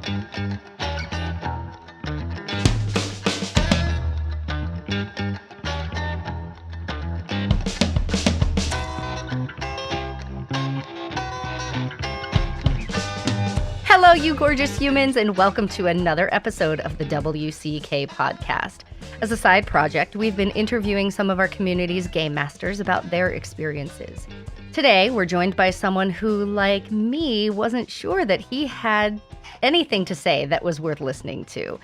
Hello, you gorgeous humans, and welcome to another episode of the WCK podcast. As a side project, we've been interviewing some of our community's game masters about their experiences. Today, we're joined by someone who, like me, wasn't sure that he had anything to say that was worth listening to.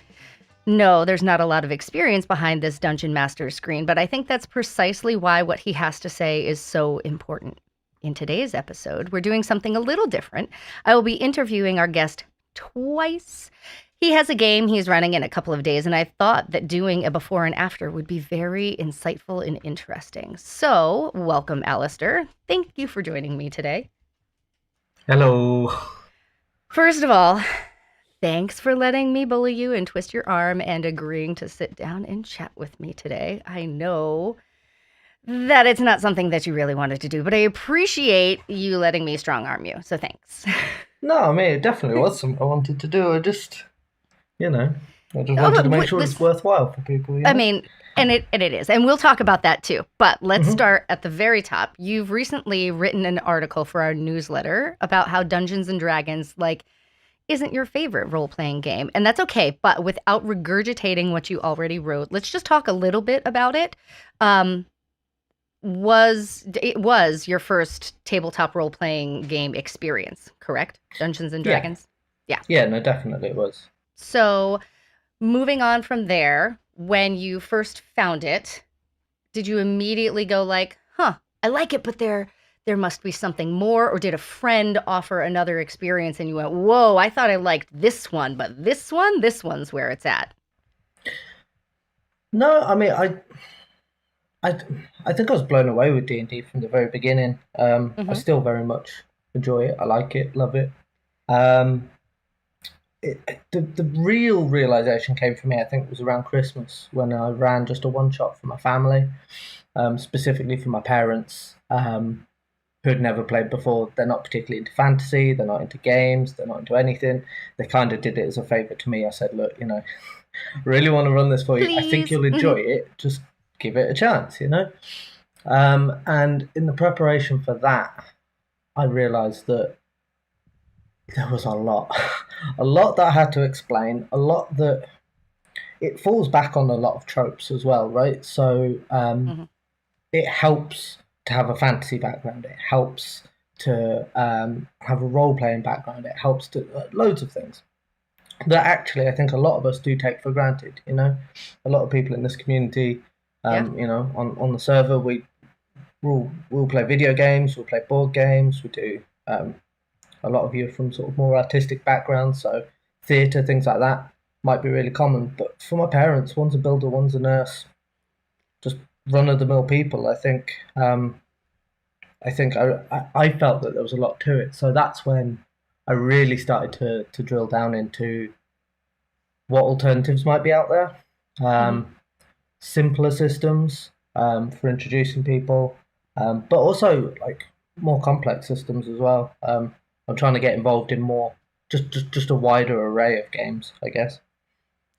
No, there's not a lot of experience behind this Dungeon Master screen, but I think that's precisely why what he has to say is so important. In today's episode, we're doing something a little different. I will be interviewing our guest twice. He has a game he's running in a couple of days, and I thought that doing a before and after would be very insightful and interesting. So, welcome, Alistair. Thank you for joining me today. Hello. First of all, thanks for letting me bully you and twist your arm and agreeing to sit down and chat with me today. I know that it's not something that you really wanted to do, but I appreciate you letting me strong arm you, so thanks. No, I mean, it definitely was something I wanted to do. I just wanted to make sure it's worthwhile for people. I mean, and it is, and we'll talk about that too. But let's start at the very top. You've recently written an article for our newsletter about how Dungeons and Dragons, isn't your favorite role-playing game, and that's okay. But without regurgitating what you already wrote, let's just talk a little bit about it. It was your first tabletop role-playing game experience, correct? Dungeons and Dragons? Yeah. Yeah, no, definitely it was. So, moving on from there, when you first found it, did you immediately go I like it, but there must be something more? Or did a friend offer another experience and you went, whoa, I thought I liked this one, but this one's where it's at? No, I mean, I think I was blown away with D&D from the very beginning. I still very much enjoy it. I like it, love it. The real realization came for me, I think, was around Christmas when I ran just a one-shot for my family, specifically for my parents, who had never played before. They're not particularly into fantasy, they're not into games, they're not into anything. They kind of did it as a favor to me. I said, look, I really want to run this for you. Please. I think you'll enjoy it. Just give it a chance, and in the preparation for that, I realized that there was a lot that I had to explain, a lot that it falls back on a lot of tropes as well, right? So it helps to have a fantasy background, it helps to have a role-playing background, it helps to loads of things that actually I think a lot of us do take for granted. A lot of people in this community, on the server, we'll play video games, we'll play board games, we do. A lot of you are from sort of more artistic backgrounds, so theatre, things like that might be really common. But for my parents, one's a builder, one's a nurse, just run-of-the-mill people. I think I felt that there was a lot to it. So that's when I really started to drill down into what alternatives might be out there. Simpler systems for introducing people, but also more complex systems as well. I'm trying to get involved in more, just a wider array of games, I guess.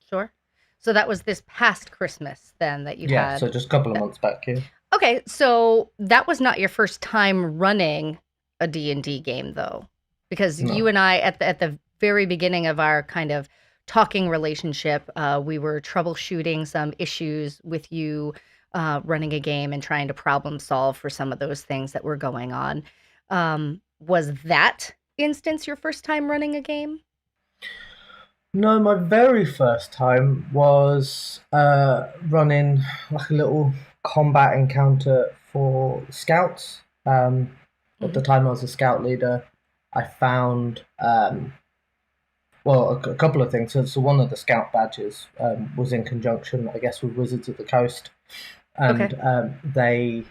Sure. So that was this past Christmas then that you had? Yeah, so just a couple of months back, yeah. Okay, so that was not your first time running a D&D game, though, because you and I, at the very beginning of our kind of talking relationship, we were troubleshooting some issues with you running a game and trying to problem solve for some of those things that were going on. Was that instance your first time running a game? No, my very first time was running a little combat encounter for scouts. At the time I was a scout leader, I found a couple of things. So one of the scout badges was in conjunction, I guess, with Wizards of the Coast, and they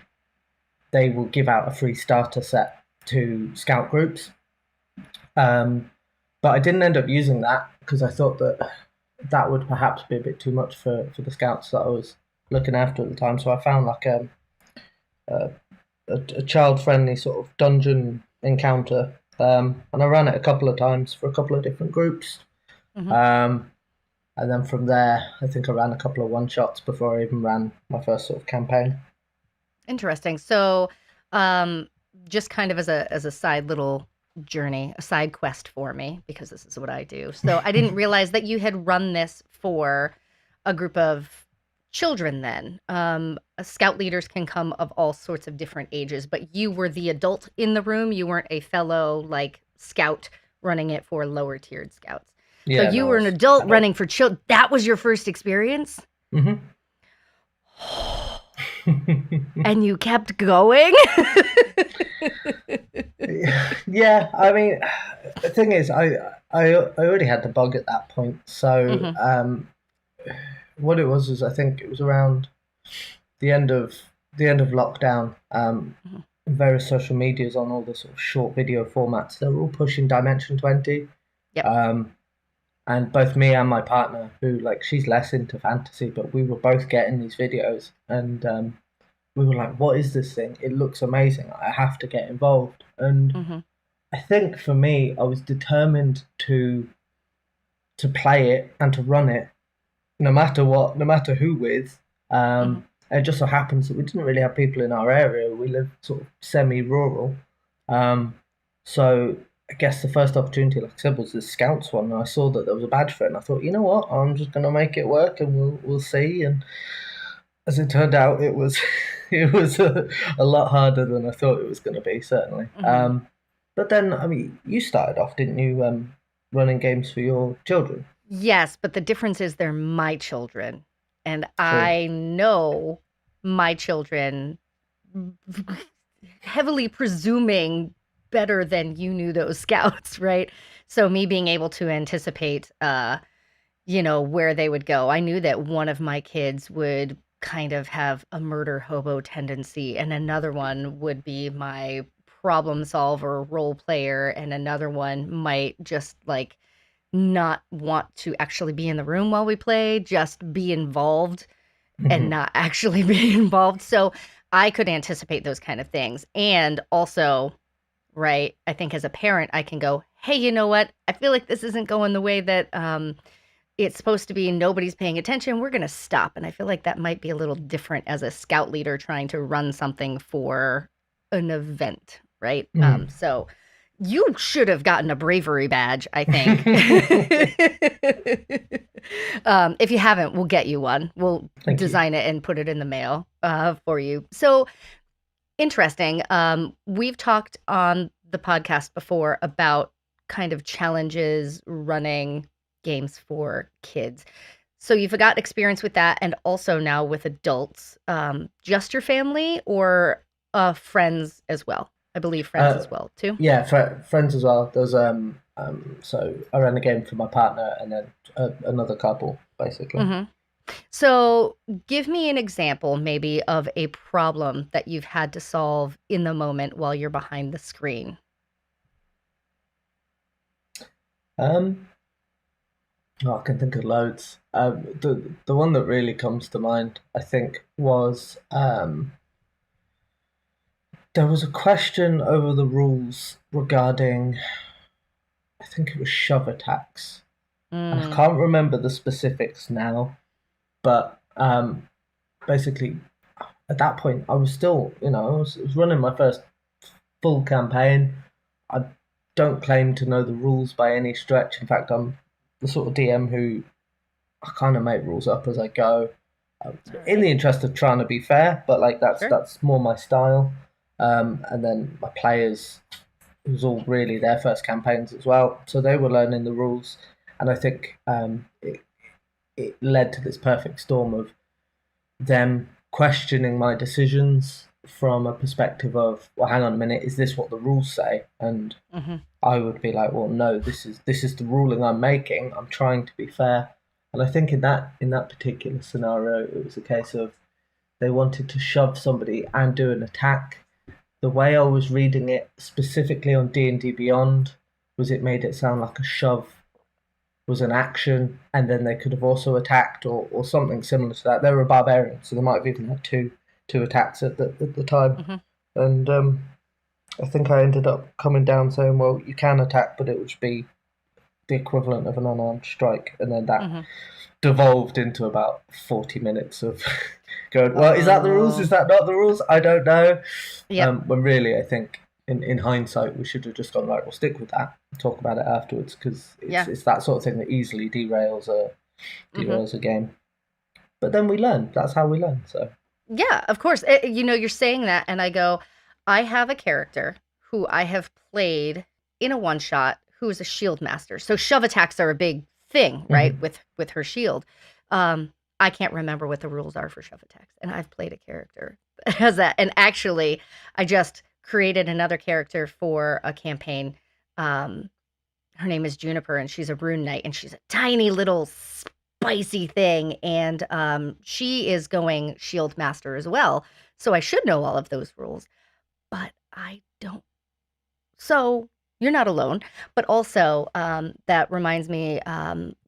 will give out a free starter set to scout groups. But I didn't end up using that because I thought that would perhaps be a bit too much for the scouts that I was looking after at the time. So I found a child-friendly sort of dungeon encounter, and I ran it a couple of times for a couple of different groups. And then from there, I think I ran a couple of one-shots before I even ran my first sort of campaign. Interesting. So, just kind of as a side little journey, a side quest for me, because this is what I do. So I didn't realize that you had run this for a group of children then. Scout leaders can come of all sorts of different ages, but you were the adult in the room. You weren't a fellow like scout running it for lower tiered scouts. So Yeah, you no, were an it's adult running for children. That was your first experience? Mm-hmm. And you kept going? Yeah, I mean, the thing is, I already had the bug at that point. So what it was I think it was around the end of lockdown. Various social medias on all the sort of short video formats, they were all pushing Dimension 20. Yep. And both me and my partner, who like she's less into fantasy, but we were both getting these videos, and we were like, "What is this thing? It looks amazing! I have to get involved." And I think for me, I was determined to play it and to run it, no matter what, no matter who with. And it just so happens that we didn't really have people in our area. We live sort of semi-rural, so I guess the first opportunity, like I said, was the Scouts one. And I saw that there was a badge for it, and I thought, you know what, I'm just going to make it work, and we'll see. And as it turned out, it was a lot harder than I thought it was going to be, certainly. But then, I mean, you started off, didn't you, running games for your children? Yes, but the difference is they're my children, and True. I know my children heavily presuming better than you knew those scouts, right? So me being able to anticipate, where they would go. I knew that one of my kids would kind of have a murder hobo tendency, and another one would be my problem solver role player, and another one might just like not want to actually be in the room while we play, just be involved and not actually be involved. So I could anticipate those kind of things. And also, right, I think as a parent, I can go, hey, you know what? I feel like this isn't going the way that it's supposed to be. Nobody's paying attention. We're going to stop. And I feel like that might be a little different as a scout leader trying to run something for an event, right? So you should have gotten a bravery badge, I think. If you haven't, we'll get you one. We'll design it and put it in the mail for you. So interesting. We've talked on the podcast before about kind of challenges running games for kids. So you've got experience with that, and also now with adults. Just your family or friends as well? I believe friends as well too. Yeah, friends as well. There's so I ran a game for my partner and then another couple, basically. So give me an example maybe of a problem that you've had to solve in the moment while you're behind the screen. I can think of loads. The one that really comes to mind, I think, was there was a question over the rules regarding, I think it was shove attacks. And I can't remember the specifics now, but basically at that point I was still, I was running my first full campaign. I don't claim to know the rules by any stretch. In fact, I'm the sort of DM who I kind of make rules up as I go, in the interest of trying to be fair, but like that's more my style. And then my players, it was all really their first campaigns as well, so they were learning the rules, and I think it led to this perfect storm of them questioning my decisions from a perspective of, well, hang on a minute, is this what the rules say? And I would be like, well, no, this is the ruling I'm making. I'm trying to be fair. And I think in that particular scenario, it was a case of they wanted to shove somebody and do an attack. The way I was reading it, specifically on D&D Beyond, was it made it sound like a shove was an action, and then they could have also attacked or something similar to that. They were barbarians, so they might have even had two attacks at the time. And I think I ended up coming down saying, well, you can attack, but it would be the equivalent of an unarmed strike, and then that Mm-hmm. devolved into about 40 minutes of going, well, is that the rules? Is that not the rules? I don't know. Yep. When really, I think in hindsight, we should have just gone, right, we'll stick with that, talk about it afterwards, because Yeah. it's that sort of thing that easily derails Mm-hmm. a game. But then we learn. That's how we learn. So Yeah, of course. You're saying that, and I go, I have a character who I have played in a one shot who is a shield master. So shove attacks are a big thing, right? Mhm. With her shield. I can't remember what the rules are for shove attacks, and I've played a character that has that. And actually, I just created another character for a campaign. Um, her name is Juniper, and she's a rune knight, and she's a tiny little spicy thing, and she is going shield master as well. So I should know all of those rules, but I don't. So you're not alone. But also, that reminds me,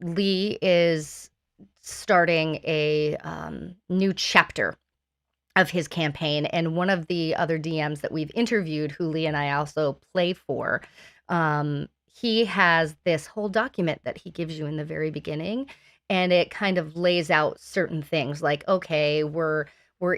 Lee is starting a new chapter of his campaign, and one of the other DMs that we've interviewed, who Lee and I also play for, he has this whole document that he gives you in the very beginning, and it kind of lays out certain things like, okay, we're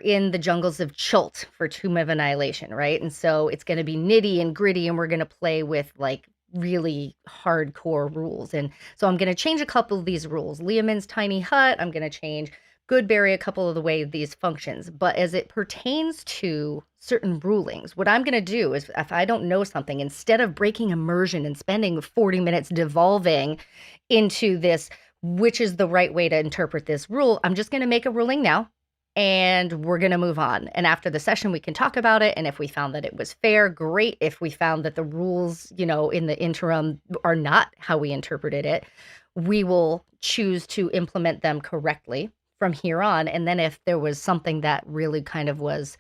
in the jungles of Chult for Tomb of Annihilation, right? And so it's going to be nitty and gritty, and we're going to play with like really hardcore rules. And so I'm going to change a couple of these rules. Leomin's tiny hut, I'm going to change Goodberry a couple of the way these functions, but as it pertains to certain rulings, what I'm going to do is if I don't know something, instead of breaking immersion and spending 40 minutes devolving into this, which is the right way to interpret this rule, I'm just going to make a ruling now and we're going to move on. And after the session, we can talk about it. And if we found that it was fair, great. If we found that the rules, in the interim are not how we interpreted it, we will choose to implement them correctly from here on. And then if there was something that really kind of was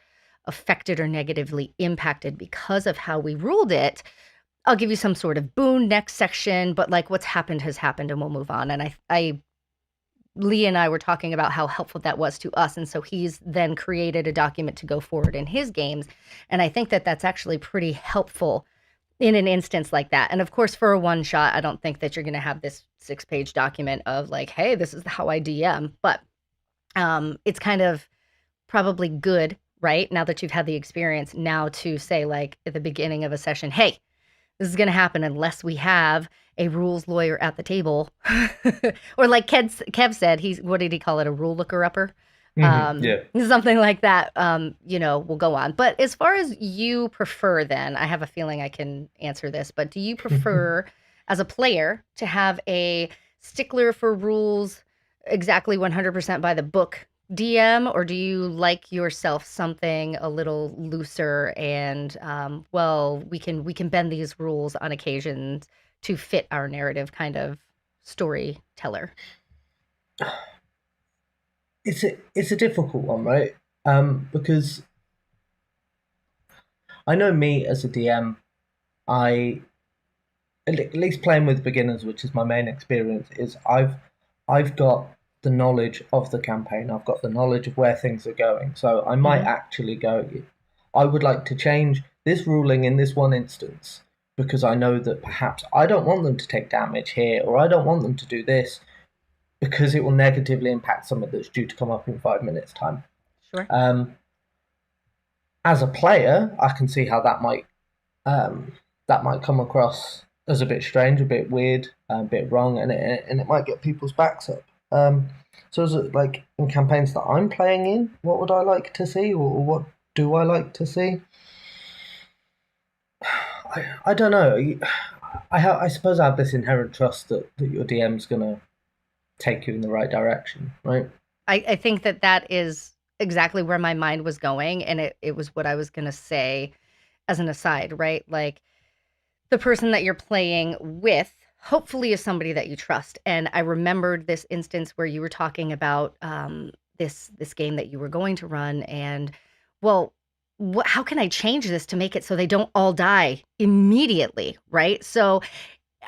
affected or negatively impacted because of how we ruled it, I'll give you some sort of boon next section, but like what's happened has happened and we'll move on. And Lee and I were talking about how helpful that was to us. And so he's then created a document to go forward in his games. And I think that that's actually pretty helpful in an instance like that. And of course, for a one shot, I don't think that you're going to have this 6-page document of like, hey, this is how I DM. But it's kind of probably good, right? Now that you've had the experience, now to say like at the beginning of a session, hey, this is going to happen unless we have a rules lawyer at the table. Or like Kev said, what did he call it? A rule looker upper? Yeah. Something like that, we'll go on. But as far as you prefer, then I have a feeling I can answer this, but do you prefer as a player to have a stickler for rules exactly 100% by the book DM, or do you like yourself something a little looser and we can bend these rules on occasions to fit our narrative kind of storyteller? It's a difficult one, right? Because I know me as a DM, I at least playing with beginners, which is my main experience, is I've got the knowledge of the campaign. I've got the knowledge of where things are going. So I might Mm-hmm. actually go, I would like to change this ruling in this one instance because I know that perhaps I don't want them to take damage here, or I don't want them to do this because it will negatively impact something that's due to come up in 5 minutes' time. Sure. As a player, I can see how that might come across as a bit strange, a bit weird, a bit wrong, and it might get people's backs up. So, is it like in campaigns that I'm playing in, what would I like to see, or what do I like to see? I don't know. I suppose I have this inherent trust that your DM's gonna take you in the right direction, right? I think that is exactly where my mind was going, and it was what I was going to say as an aside, right? Like the person that you're playing with hopefully is somebody that you trust. And I remembered this instance where you were talking about this game that you were going to run, and well, how can I change this to make it so they don't all die immediately, right? So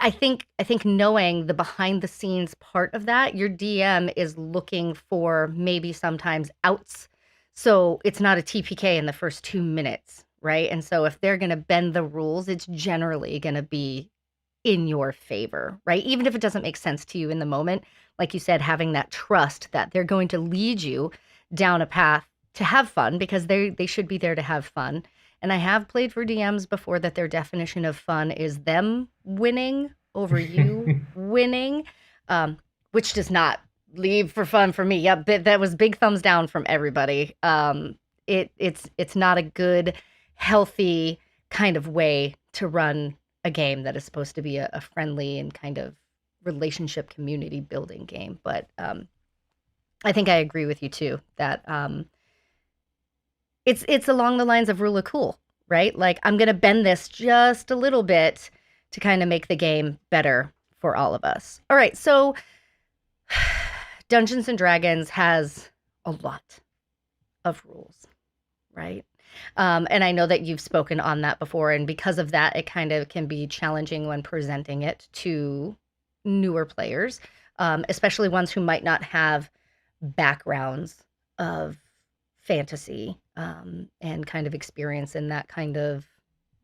I think knowing the behind the scenes part of that, your DM is looking for maybe sometimes outs. So it's not a TPK in the first 2 minutes, right? And so if they're going to bend the rules, it's generally going to be in your favor, right? Even if it doesn't make sense to you in the moment, like you said, having that trust that they're going to lead you down a path to have fun, because they should be there to have fun. And I have played for DMs before that their definition of fun is them winning over you winning, which does not leave for fun for me. Yep, that was big thumbs down from everybody. It's not a good, healthy kind of way to run a game that is supposed to be a friendly and kind of relationship community building game. But I think I agree with you too that it's along the lines of rule of cool, right? Like, I'm gonna bend this just a little bit to kind of make the game better for all of us. All right, so Dungeons and Dragons has a lot of rules, right? And I know that you've spoken on that before, and because of that, it kind of can be challenging when presenting it to newer players, especially ones who might not have backgrounds of fantasy and kind of experience in that kind of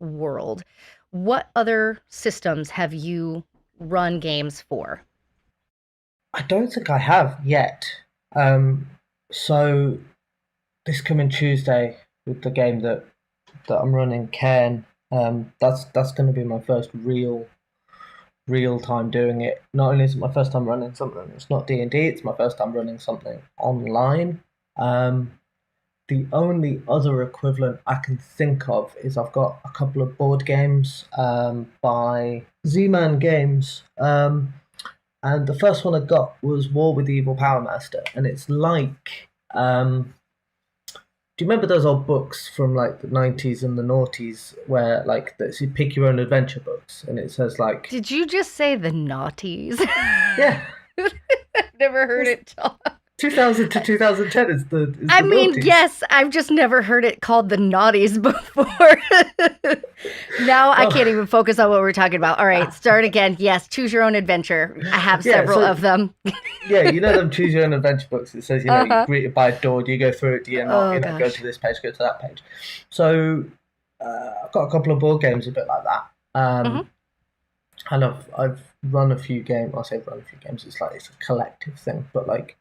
world. What other systems have you run games for? I don't think I have yet. So this coming Tuesday with the game that I'm running, Cairn, that's going to be my first real time doing it. Not only is it my first time running something, it's not D&D, it's my first time running something online. The only other equivalent I can think of is I've got a couple of board games by Z-Man Games. And the first one I got was War with the Evil Power Master. And it's like, do you remember those old books from like the 90s and the noughties where like you pick your own adventure books and it says like... Did you just say the naughties? Yeah. I've never heard it talk. 2000 to 2010 is the I mean, noughties. yes, I've just never heard it called the naughties before. Now I can't even focus on what we're talking about. All right, start again. Yes, choose your own adventure. I have several of them. Yeah, you know them choose your own adventure books. It says, you're greeted by a door, do you go through it, do you not, go to this page, go to that page. So I've got a couple of board games a bit like that. And I've run a few games. I say run a few games, it's a collective thing, but like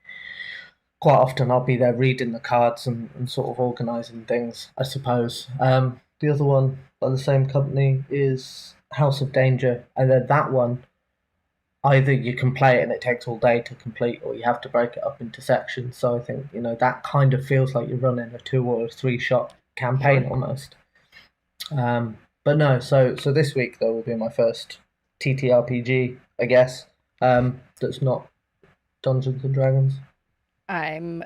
quite often I'll be there reading the cards and sort of organising things, I suppose. The other one by the same company is House of Danger, and then that one, either you can play it and it takes all day to complete, or you have to break it up into sections. So I think, that kind of feels like you're running a 2 or 3 shot campaign almost. But no, so this week though will be my first TTRPG, I guess, that's not Dungeons and Dragons. I'm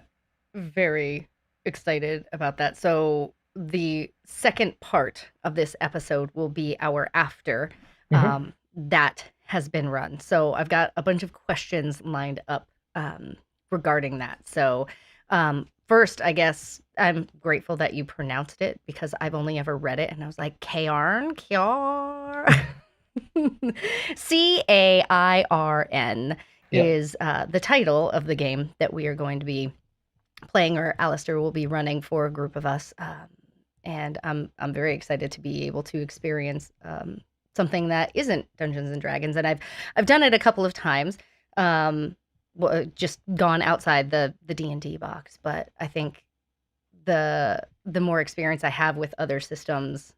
very excited about that. So the second part of this episode will be our after that has been run. So I've got a bunch of questions lined up regarding that. So first, I guess I'm grateful that you pronounced it, because I've only ever read it and I was like, Cairn. Cairn is the title of the game that we are going to be playing, or Alistair will be running for a group of us. And I'm very excited to be able to experience something that isn't Dungeons and Dragons. And I've done it a couple of times, just gone outside the D&D box. But I think the more experience I have with other systems,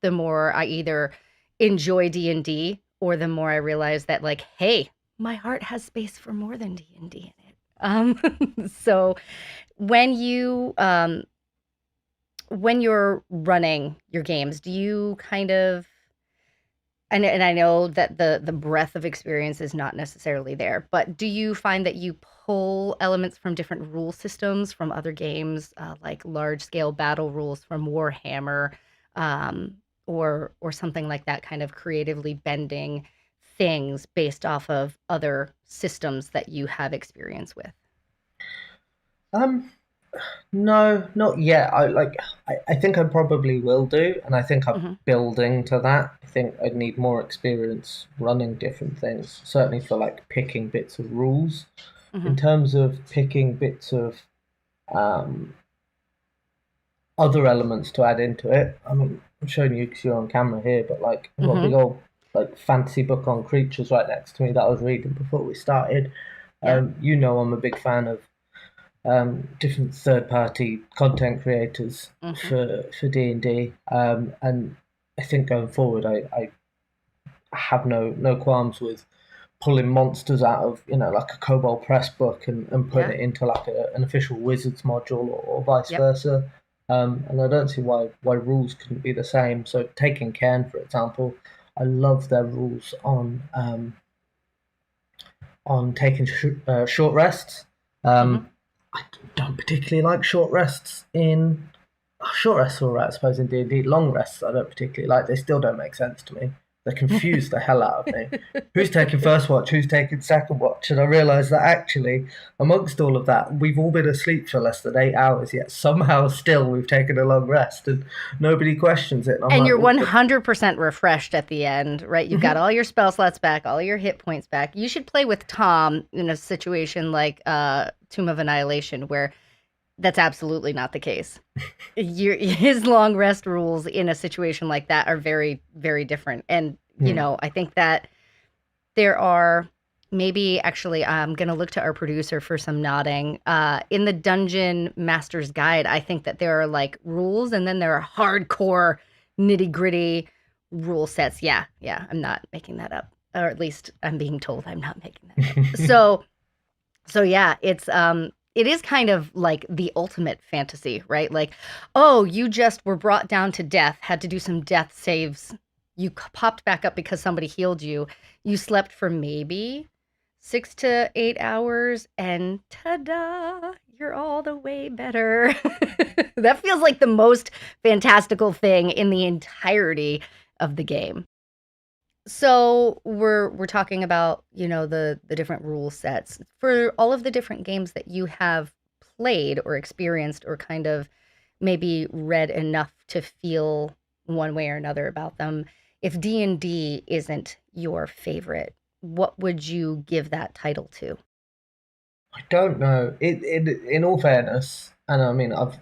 the more I either enjoy D&D, or the more I realize that, like, hey, my heart has space for more than D&D in it. So when you're running your games, do you kind of, and I know that the breadth of experience is not necessarily there, but do you find that you pull elements from different rule systems from other games, like large scale battle rules from Warhammer, or something like that, kind of creatively bending things based off of other systems that you have experience with? No, not yet. I think I probably will do, and I think I'm building to that. I think I'd need more experience running different things, certainly for like picking bits of rules. In terms of picking bits of other elements to add into it, I mean, I'm showing you because you're on camera here, but like I've got a big old like fantasy book on creatures right next to me that I was reading before we started. Yeah. I'm a big fan of different third-party content creators Mm-hmm. for D&D, and I think going forward, I have no qualms with pulling monsters out of like a Kobold Press book and putting Yeah. it into like an official Wizards module or vice Yep. versa. And I don't see why rules couldn't be the same. So taking Cairn, for example, I love their rules on taking short rests. Mm-hmm. I don't particularly like short rests in short rests, are all right, I suppose, in D&D. Long rests, I don't particularly like. They still don't make sense to me. They confuse the hell out of me. Who's taking first watch? Who's taking second watch? And I realise that actually, amongst all of that, we've all been asleep for less than 8 hours, yet somehow still we've taken a long rest and nobody questions it. And I'm And like, you're well, 100% refreshed at the end, right? You've got all your spell slots back, all your hit points back. You should play with Tom in a situation like Tomb of Annihilation, where that's absolutely not the case. His long rest rules in a situation like that are very, very different. And, I think that there are maybe actually, I'm going to look to our producer for some nodding. In the Dungeon Master's Guide, I think that there are like rules and then there are hardcore nitty gritty rule sets. Yeah, I'm not making that up. Or at least I'm being told I'm not making that up. So yeah, it is kind of like the ultimate fantasy, right? Like, oh, you just were brought down to death, had to do some death saves. You popped back up because somebody healed you. You slept for maybe 6 to 8 hours, and ta-da, you're all the way better. That feels like the most fantastical thing in the entirety of the game. So we're talking about, the different rule sets for all of the different games that you have played or experienced or kind of maybe read enough to feel one way or another about them. If D&D isn't your favorite, what would you give that title to? I don't know. In all fairness, and I mean, I've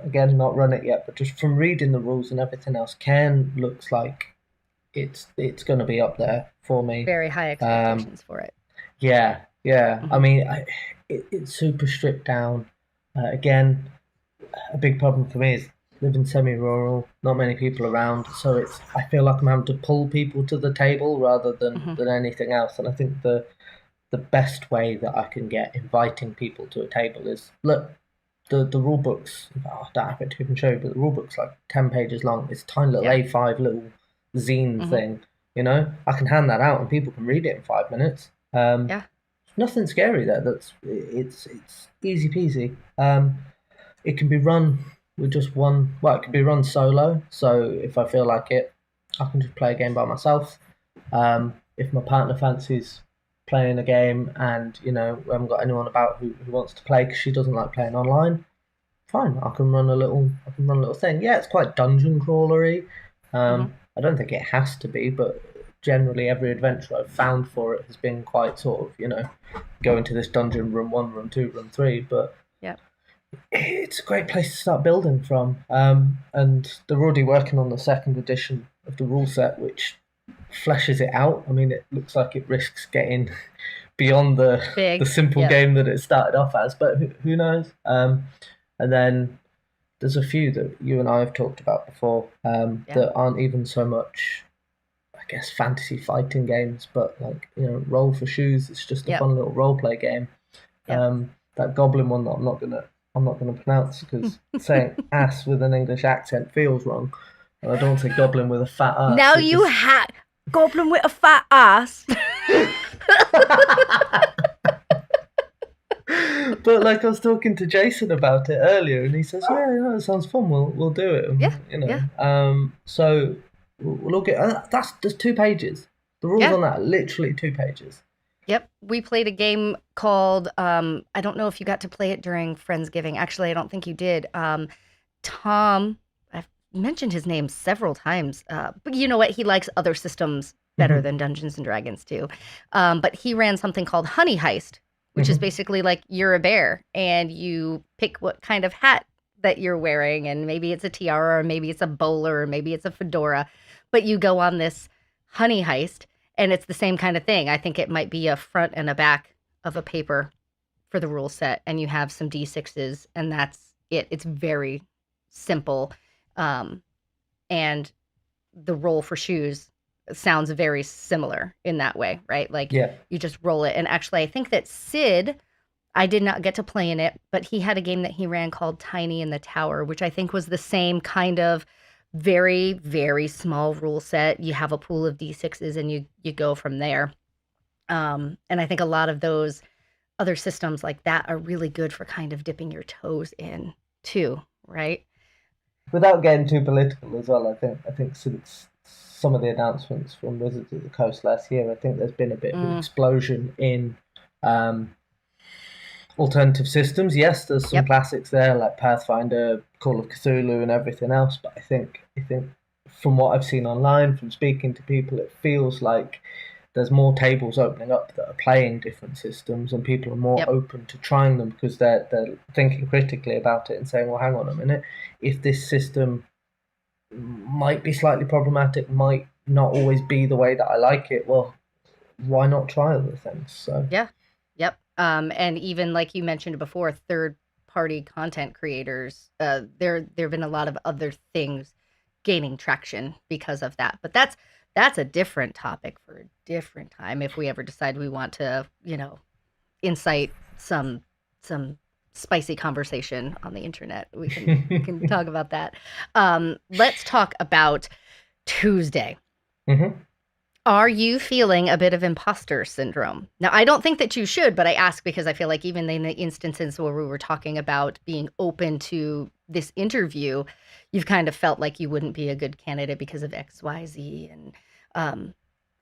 again not run it yet, but just from reading the rules and everything else, Cairn looks like it's going to be up there for me. Very high expectations for it. Yeah. I Mhm. mean, it's super stripped down. Again, a big problem for me is living semi-rural, not many people around, so I feel like I'm having to pull people to the table rather Mhm. than anything else. And I think the best way that I can get inviting people to a table is look. The rule book's I don't have it to even show you, but the rule book's like 10 pages long. It's a tiny little Yeah. A5 little zine Mhm. thing. I can hand that out and people can read it in 5 minutes. Yeah. Nothing scary there. It's easy peasy. It can be run with just one. Well, it can be run solo. So if I feel like it, I can just play a game by myself. If my partner fancies playing a game and we haven't got anyone about who wants to play because she doesn't like playing online, fine. I can run a little thing. Yeah, it's quite dungeon crawlery. Mhm. I don't think it has to be, but generally every adventure I've found for it has been quite sort of go into this dungeon, room 1, room 2, room 3. But Yeah. it's a great place to start building from. And they're already working on the second edition of the rule set, which fleshes it out. I mean, it looks like it risks getting beyond the Big. simple Yep. game that it started off as, but who knows? And then there's a few that you and I have talked about before Yeah. that aren't even so much, I guess, fantasy fighting games, but like Roll for Shoes. It's just a Yep. fun little role play game. Yep. That Goblin one that I'm not gonna pronounce because saying ass with an English accent feels wrong, and I don't want to say Goblin with a fat ass. Now you had Goblin with a fat ass. But like I was talking to Jason about it earlier, and he says, "Yeah, it sounds fun. We'll do it." Yeah. So we'll all get. There's 2 pages. The rules Yeah. on that are literally 2 pages. Yep. We played a game called I don't know if you got to play it during Friendsgiving. Actually, I don't think you did. Tom, I've mentioned his name several times. But you know what? He likes other systems better than Dungeons and Dragons too. But he ran something called Honey Heist, which is basically like you're a bear and you pick what kind of hat that you're wearing, and maybe it's a tiara or maybe it's a bowler or maybe it's a fedora, but you go on this Honey Heist, and it's the same kind of thing. I think it might be a front and a back of a paper for the rule set, and you have some D6s, and that's it. It's very simple. And the roll for shoes sounds very similar in that way, right? Like you just roll it. And actually, I think that Sid, I did not get to play in it, but he had a game that he ran called Tiny in the Tower, which I think was the same kind of very, very small rule set. You have a pool of D6s and you go from there. And I think a lot of those other systems like that are really good for kind of dipping your toes in too, right? Without getting too political as well, I think since some of the announcements from Wizards of the Coast last year, I think there's been a bit of an explosion in alternative systems. Yes, there's some classics there like Pathfinder, Call of Cthulhu, and everything else. But I think from what I've seen online, from speaking to people, it feels like there's more tables opening up that are playing different systems, and people are more open to trying them because they're thinking critically about it and saying, well, hang on a minute, if this system might be slightly problematic, might not always be the way that I like it, well, why not try other things? So and even like you mentioned before, third-party content creators, there have been a lot of other things gaining traction because of that. But that's a different topic for a different time. If we ever decide we want to, incite some spicy conversation on the internet, we can talk about that. Let's talk about Tuesday. Mm-hmm. Are you feeling a bit of imposter syndrome? Now, I don't think that you should, but I ask because I feel like even in the instances where we were talking about being open to this interview, you've kind of felt like you wouldn't be a good candidate because of X, Y, Z. And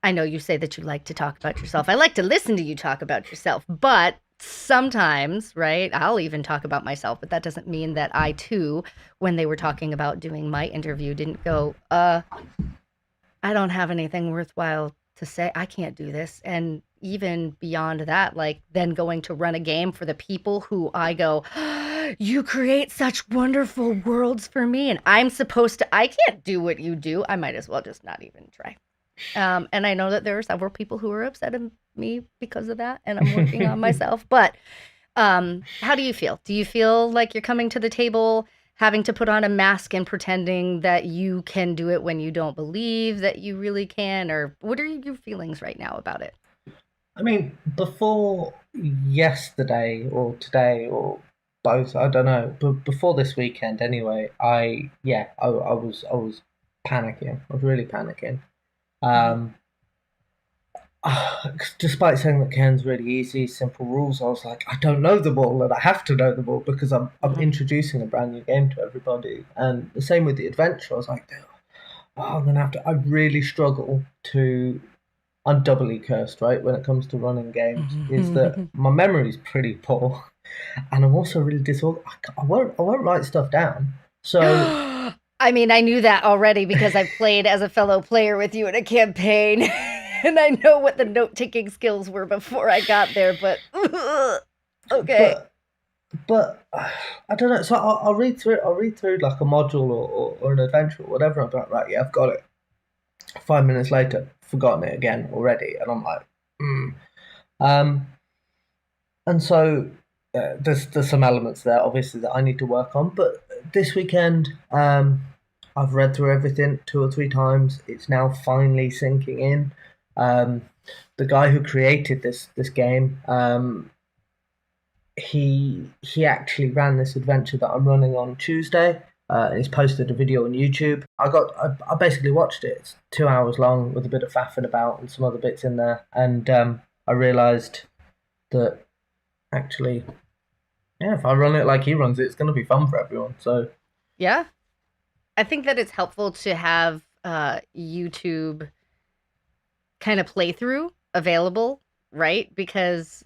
I know you say that you like to talk about yourself. I like to listen to you talk about yourself, but sometimes, right, I'll even talk about myself, but that doesn't mean that I too, when they were talking about doing my interview, didn't go, I don't have anything worthwhile to say. I can't do this. And even beyond that, like then going to run a game for the people who I go, you create such wonderful worlds for me. And I can't do what you do. I might as well just not even try. And I know that there are several people who are upset at me because of that. And I'm working on myself. But how do you feel? Do you feel like you're coming to the table having to put on a mask and pretending that you can do it when you don't believe that you really can? Or what are your feelings right now about it? I mean, before yesterday or today or both, I don't know, but before this weekend anyway, I was panicking. I was really panicking. Despite saying that Cairn's really easy, simple rules, I was like, I don't know them all, and I have to know them all because I'm introducing a brand new game to everybody. And the same with the adventure. I was like, I'm gonna have to. I really struggle to. I'm doubly cursed, right? When it comes to running games, is that my memory is pretty poor, and I'm also really disorganized. I won't write stuff down. So, I mean, I knew that already because I played as a fellow player with you in a campaign. And I know what the note-taking skills were before I got there, but okay. But I don't know. So I'll read through like a module or an adventure or whatever. I'm like, right, yeah, I've got it. 5 minutes later, forgotten it again already, and I'm like, And so there's some elements there, obviously, that I need to work on. But this weekend, I've read through everything 2 or 3 times. It's now finally sinking in. The guy who created this game, he actually ran this adventure that I'm running on Tuesday. And he's posted a video on YouTube. I basically watched it. It's 2 hours long with a bit of faffing about and some other bits in there. And I realised that actually, if I run it like he runs it, it's going to be fun for everyone. So yeah, I think that it's helpful to have YouTube kind of playthrough available, right? Because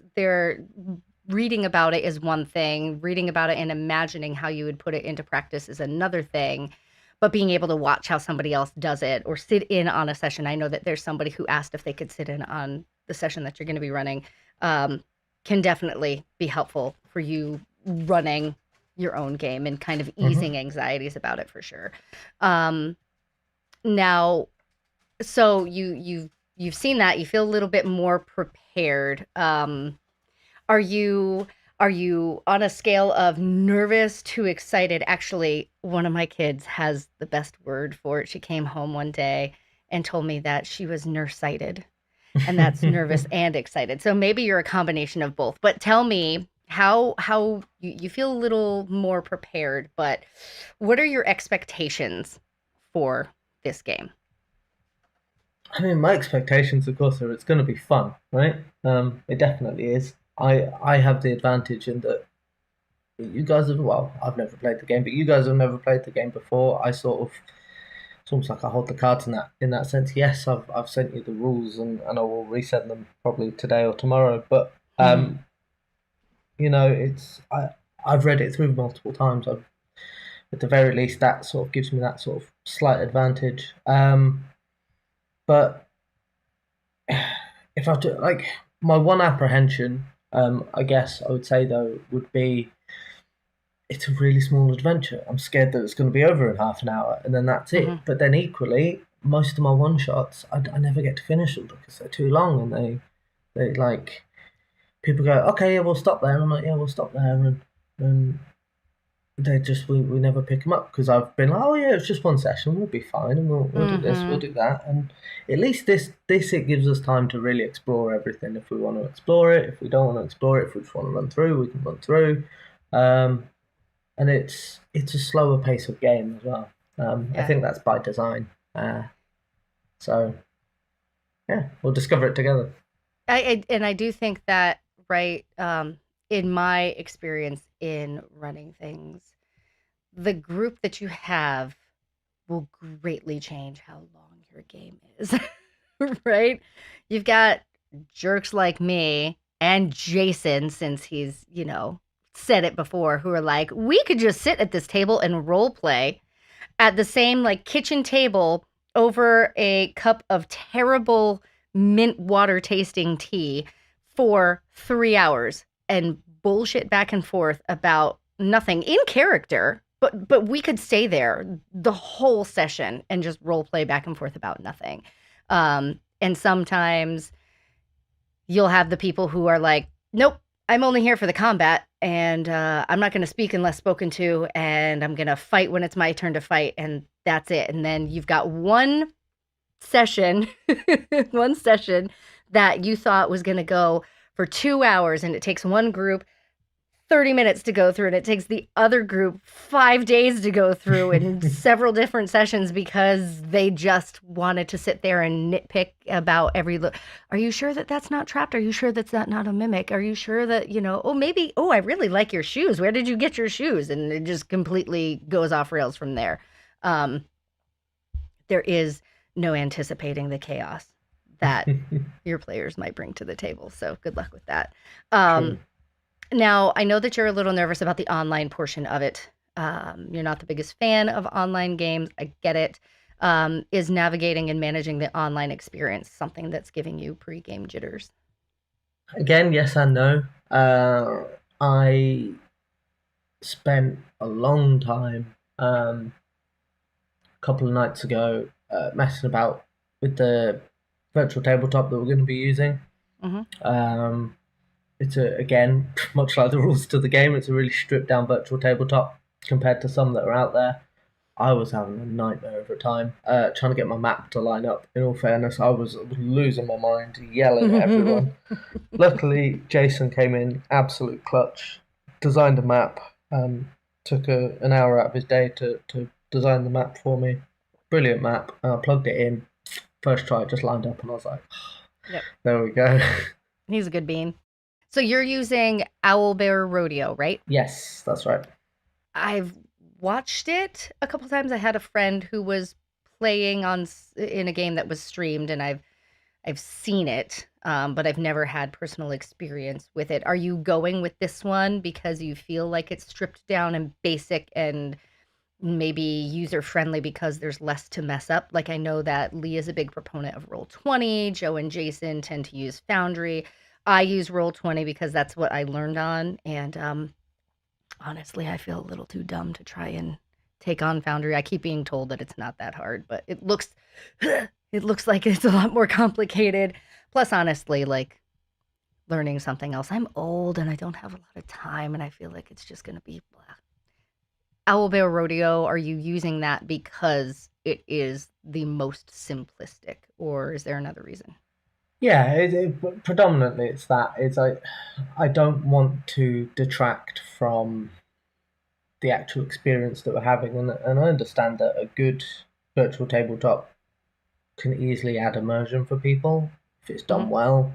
reading about it is one thing, reading about it and imagining how you would put it into practice is another thing, but being able to watch how somebody else does it or sit in on a session. I know that there's somebody who asked if they could sit in on the session that you're going to be running, can definitely be helpful for you running your own game and kind of easing anxieties about it for sure. Now, So you've seen that. You feel a little bit more prepared. Are you are you on a scale of nervous to excited? Actually, one of my kids has the best word for it. She came home one day and told me that she was nurse-sighted, and that's nervous and excited. So maybe you're a combination of both. But tell me how you feel a little more prepared, but what are your expectations for this game? I mean, my expectations, of course, are it's going to be fun, right? It definitely is. I have the advantage in that you guys have, well, I've never played the game, but you guys have never played the game before. I sort of, it's almost like I hold the cards in that sense. Yes, I've sent you the rules and I will resend them probably today or tomorrow. But it's I've read it through multiple times. At the very least, that sort of gives me that sort of slight advantage. But if I do, like, my one apprehension, I guess I would say though, would be it's a really small adventure. I'm scared that it's going to be over in half an hour and then that's it. Mhm. But then equally, most of my one shots, I never get to finish them because they're too long and they like people go, okay, yeah, we'll stop there. And I'm like, yeah, we'll stop there, and they just we never pick them up because I've been like, oh yeah, it's just one session, we'll be fine, and we'll do this, we'll Mhm. do that, and at least this it gives us time to really explore everything. If we want to explore it, if we don't want to explore it, if we just want to run through, we can run through, um, and it's a slower pace of game as well. I Yeah. think that's by design. So yeah, we'll discover it together. I do think that, right, in my experience in running things, the group that you have will greatly change how long your game is. Right? You've got jerks like me and Jason, since he's, said it before, who are like, we could just sit at this table and role play at the same like kitchen table over a cup of terrible mint water tasting tea for 3 hours and bullshit back and forth about nothing in character. But we could stay there the whole session and just role play back and forth about nothing. And sometimes you'll have the people who are like, nope, I'm only here for the combat, and I'm not going to speak unless spoken to, and I'm going to fight when it's my turn to fight, and that's it. And then you've got one session, one session that you thought was going to go for 2 hours, and it takes one group 30 minutes to go through, and it takes the other group 5 days to go through in several different sessions because they just wanted to sit there and nitpick about every look. Are you sure that that's not trapped? Are you sure that's not a mimic? Are you sure that, oh, maybe, oh, I really like your shoes. Where did you get your shoes? And it just completely goes off rails from there. Um, there is no anticipating the chaos that your players might bring to the table. So good luck with that. True. Now, I know that you're a little nervous about the online portion of it. You're not the biggest fan of online games. I get it. Is navigating and managing the online experience something that's giving you pre-game jitters? Again, yes and no. I spent a long time a couple of nights ago messing about with the virtual tabletop that we're going to be using. Mm-hmm. It's again, much like the rules to the game, it's a really stripped down virtual tabletop compared to some that are out there. I was having a nightmare of a time trying to get my map to line up. In all fairness, I was losing my mind, yelling at everyone. Luckily, Jason came in absolute clutch, designed a map, took an hour out of his day to design the map for me. Brilliant map. I plugged it in. First try, it just lined up, and I was like, Yep. there we go. He's a good bean. So you're using Owlbear Rodeo, right? Yes, that's right. I've watched it a couple times. I had a friend who was playing in a game that was streamed, and I've seen it, but I've never had personal experience with it. Are you going with this one because you feel like it's stripped down and basic and maybe user friendly because there's less to mess up? Like, I know that Lee is a big proponent of Roll20. Joe and Jason tend to use Foundry. I use Roll20 because that's what I learned on, and honestly, I feel a little too dumb to try and take on Foundry. I keep being told that it's not that hard, but it looks It looks like it's a lot more complicated. Plus, honestly, like learning something else. I'm old and I don't have a lot of time, and I feel like it's just going to be blah. Owlbear Rodeo, are you using that because it is the most simplistic, or is there another reason? Yeah, predominantly it's that. It's like I don't want to detract from the actual experience that we're having, and I understand that a good virtual tabletop can easily add immersion for people if it's done well.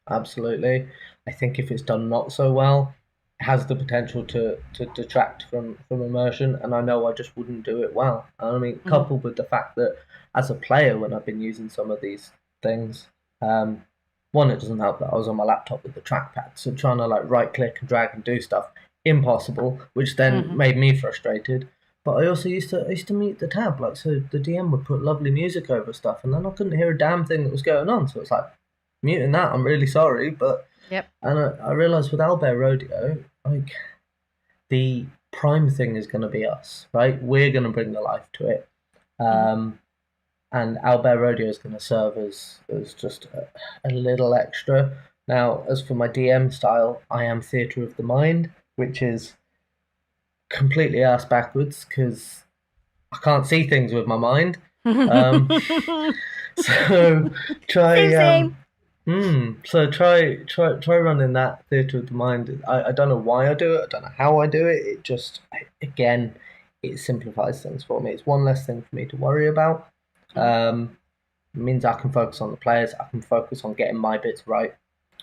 Absolutely. I think if it's done not so well, it has the potential to detract from immersion, and I know I just wouldn't do it well. I mean, coupled with the fact that as a player, when I've been using some of these things, one, it doesn't help that I was on my laptop with the trackpad, so trying to like right click and drag and do stuff impossible, which then made me frustrated. But I also used to mute the tab, like so the DM would put lovely music over stuff, and then I couldn't hear a damn thing that was going on. So it's like muting that. I'm really sorry, but Yep. And I realised with Owlbear Rodeo, like the prime thing is going to be us, right? We're going to bring the life to it, and Owlbear Rodeo is going to serve as just a little extra. Now, as for my DM style, I am Theatre of the Mind, which is completely ass backwards because I can't see things with my mind. So try Same. so try running that Theatre of the Mind. I don't know why I do it. I don't know how I do it. It just again it simplifies things for me. It's one less thing for me to worry about. It means I can focus on the players. I can focus on getting my bits right.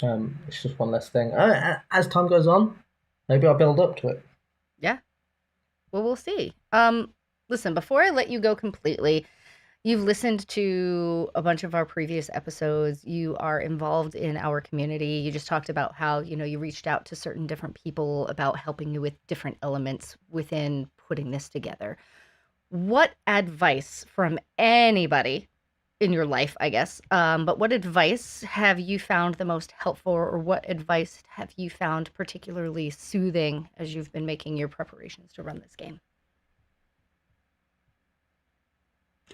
It's just one less thing. As time goes on, maybe I'll build up to it. Yeah. Well, we'll see. Listen, before I let you go completely, you've listened to a bunch of our previous episodes. You are involved in our community. You just talked about how, you reached out to certain different people about helping you with different elements within putting this together. What advice from anybody in your life, I guess, but what advice have you found the most helpful, or what advice have you found particularly soothing as you've been making your preparations to run this game?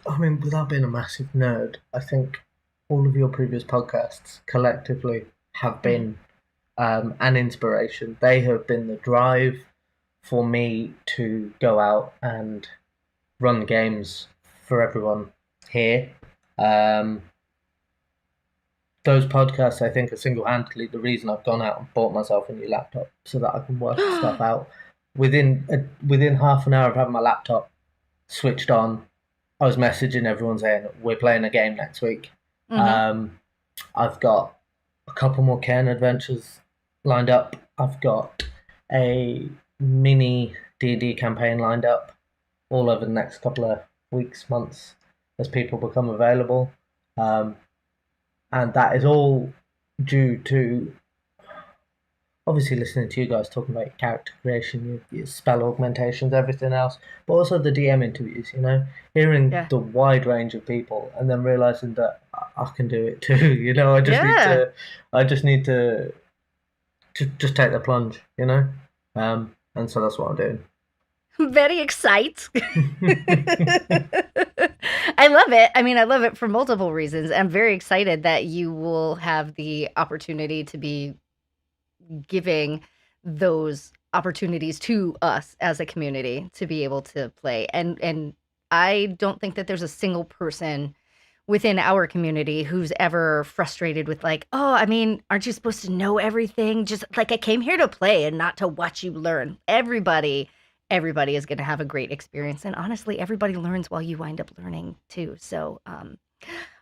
I mean, without being a massive nerd, I think all of your previous podcasts collectively have been an inspiration. They have been the drive for me to go out and run games for everyone here. Those podcasts, I think, are single-handedly the reason I've gone out and bought myself a new laptop so that I can work stuff out. Within half an hour of having my laptop switched on, I was messaging everyone saying we're playing a game next week. I've got a couple more Cairn adventures lined up. I've got a mini D&D campaign lined up all over the next couple of weeks, months, as people become available. And that is all due to obviously listening to you guys talking about your character creation, your spell augmentations, everything else, but also the DM interviews, hearing the wide range of people and then realizing that I can do it too. I just need to just take the plunge, and so that's what I'm doing. Very excited. I love it. I mean, I love it for multiple reasons. I'm very excited that you will have the opportunity to be giving those opportunities to us as a community to be able to play. And I don't think that there's a single person within our community who's ever frustrated with like, oh, I mean, aren't you supposed to know everything? Just like, I came here to play and not to watch you learn. Everybody is going to have a great experience. And honestly, everybody learns while you wind up learning too. So,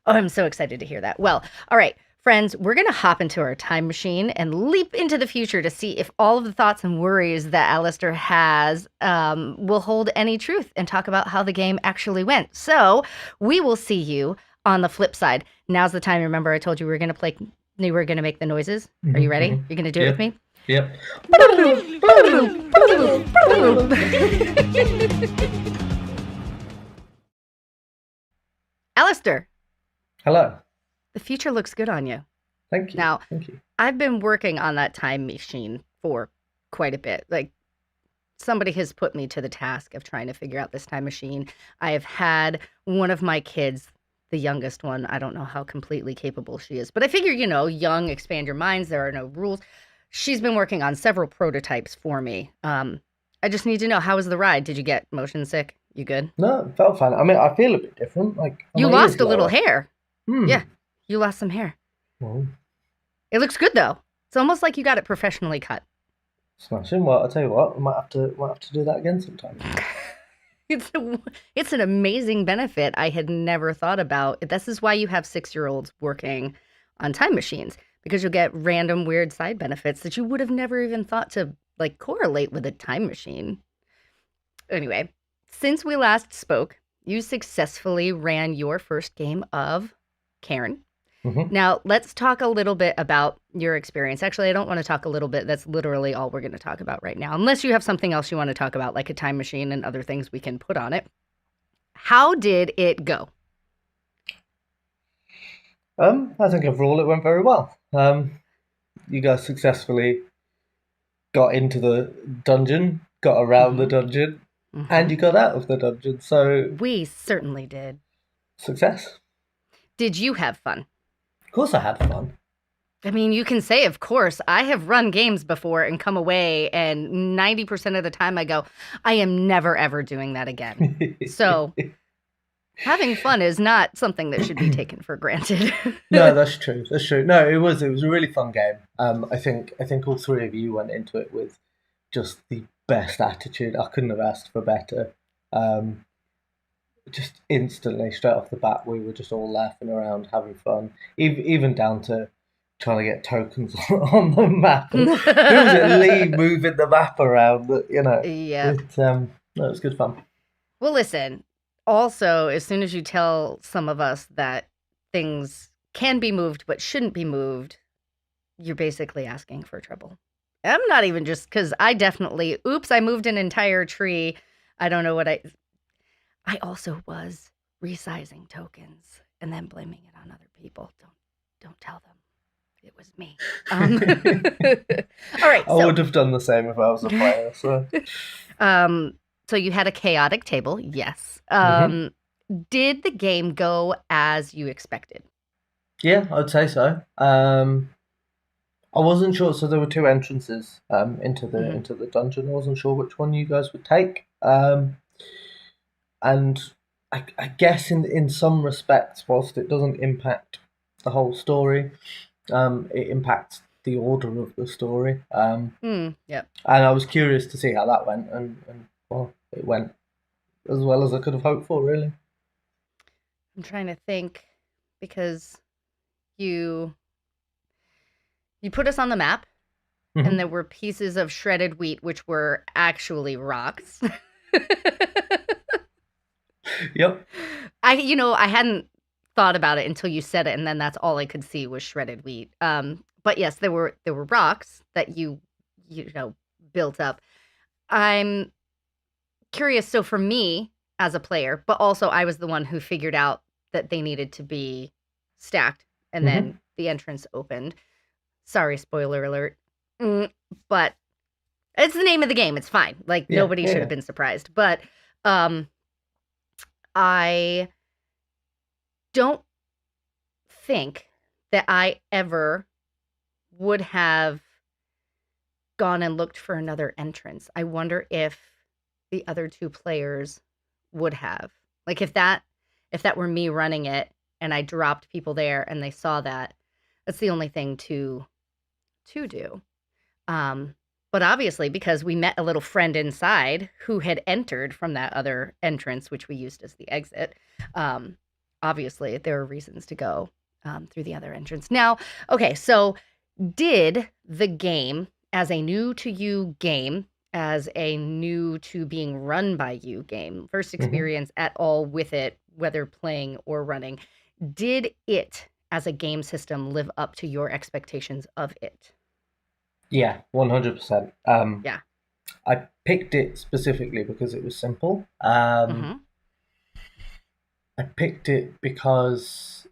I'm so excited to hear that. Well, all right, friends, we're going to hop into our time machine and leap into the future to see if all of the thoughts and worries that Alistair has will hold any truth, and talk about how the game actually went. So we will see you on the flip side. Now's the time. Remember, I told you we were going to play. We were going to make the noises. Are you ready? You're going to do it with me? Yep. Alistair. Hello. The future looks good on you. Thank you. Now, thank you. I've been working on that time machine for quite a bit. Like, somebody has put me to the task of trying to figure out this time machine. I have had one of my kids, the youngest one. I don't know how completely capable she is. But I figure, young, expand your minds. There are no rules. She's been working on several prototypes for me. I just need to know, how was the ride? Did you get motion sick? You good? No, it felt fine. I mean, I feel a bit different. Like you lost a little hair. Hmm. Yeah, you lost some hair. Well, it looks good though. It's almost like you got it professionally cut. Smashing. Well, I'll tell you what, I might have to do that again sometime. It's an amazing benefit I had never thought about. This is why you have 6-year-olds working on time machines, because you'll get random weird side benefits that you would have never even thought to correlate with a time machine. Anyway, since we last spoke, you successfully ran your first game of Cairn. Mm-hmm. Now, let's talk a little bit about your experience. Actually, I don't want to talk a little bit. That's literally all we're going to talk about right now, unless you have something else you want to talk about, like a time machine and other things we can put on it. How did it go? I think overall it went very well. You guys successfully got into the dungeon, got around the dungeon, and you got out of the dungeon. So we certainly did. Success. Did you have fun? Of course I had fun. I mean, you can say, of course. I have run games before and come away, and 90% of the time I go, I am never, ever doing that again. So having fun is not something that should be taken for granted. No, that's true. That's true. No, it was a really fun game. I think all three of you went into it with just the best attitude. I couldn't have asked for better. Just instantly, straight off the bat, we were just all laughing around, having fun, even down to trying to get tokens on the map. Who was it, Lee, moving the map around? Yeah. No, it was good fun. Well, listen, also, as soon as you tell some of us that things can be moved but shouldn't be moved, you're basically asking for trouble. I'm not even just, because I moved an entire tree. I don't know what I also was resizing tokens and then blaming it on other people. Don't tell them. It was me. All right. I would have done the same if I was a player. So you had a chaotic table, yes. Did the game go as you expected? Yeah, I'd say so. I wasn't sure. So there were two entrances into the dungeon. I wasn't sure which one you guys would take. And I guess in some respects, whilst it doesn't impact the whole story, it impacts the order of the story. Yeah. And I was curious to see how that went, and well, it went as well as I could have hoped for, really. I'm trying to think, because you put us on the map, and there were pieces of shredded wheat, which were actually rocks. Yep. I hadn't thought about it until you said it, and then that's all I could see was shredded wheat. But yes, there were rocks that you built up. I'm curious. So for me as a player, but also I was the one who figured out that they needed to be stacked, and then the entrance opened. Sorry, spoiler alert. But it's the name of the game. It's fine. Nobody should have been surprised. But I don't think that I ever would have gone and looked for another entrance. I wonder if the other two players would have. If that were me running it and I dropped people there and they saw that, that's the only thing to do. But obviously, because we met a little friend inside who had entered from that other entrance, which we used as the exit, obviously there are reasons to go through the other entrance. Now, okay, so did the game, as a new to you game, as a new to being run by you game, first experience at all with it, whether playing or running, did it as a game system live up to your expectations of it? Yeah, 100%. Yeah. I picked it specifically because it was simple. I picked it because,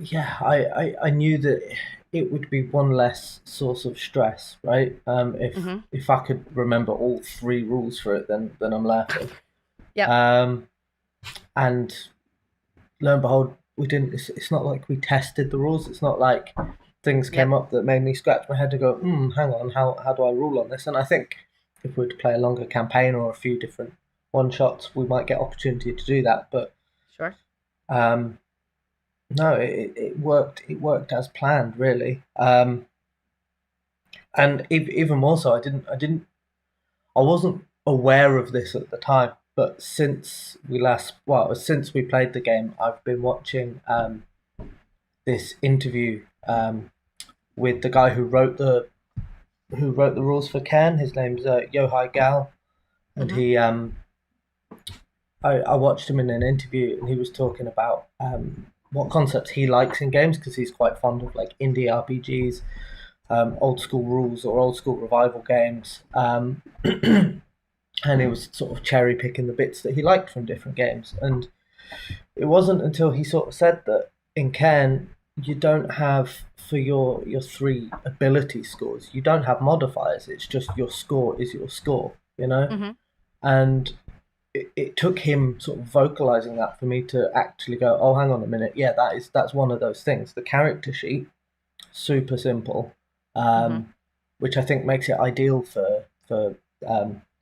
I knew that it would be one less source of stress, right? If I could remember all three rules for it, then I'm laughing. Yeah. And lo and behold, we didn't. It's not like we tested the rules. It's not like things came Yep. up that made me scratch my head to go, hang on, how do I rule on this? And I think if we were to play a longer campaign or a few different one shots, we might get opportunity to do that. But Sure. um, no, it worked. It worked as planned, really. And even more so, I wasn't aware of this at the time. But since since we played the game, I've been watching this interview with the guy who wrote the rules for Cairn. His name's Yohai Gal, and Mm-hmm. I watched him in an interview, and he was talking about what concepts he likes in games because he's quite fond of like indie RPGs, old school rules or old school revival games. And he was sort of cherry picking the bits that he liked from different games. And it wasn't until he sort of said that in Cairn you don't have for your three ability scores, you don't have modifiers. It's just your score is your score, you know. Mm-hmm. And it took him sort of vocalizing that for me to actually go, oh, hang on a minute, yeah, that's one of those things. The character sheet, super simple, Mm-hmm. which I think makes it ideal for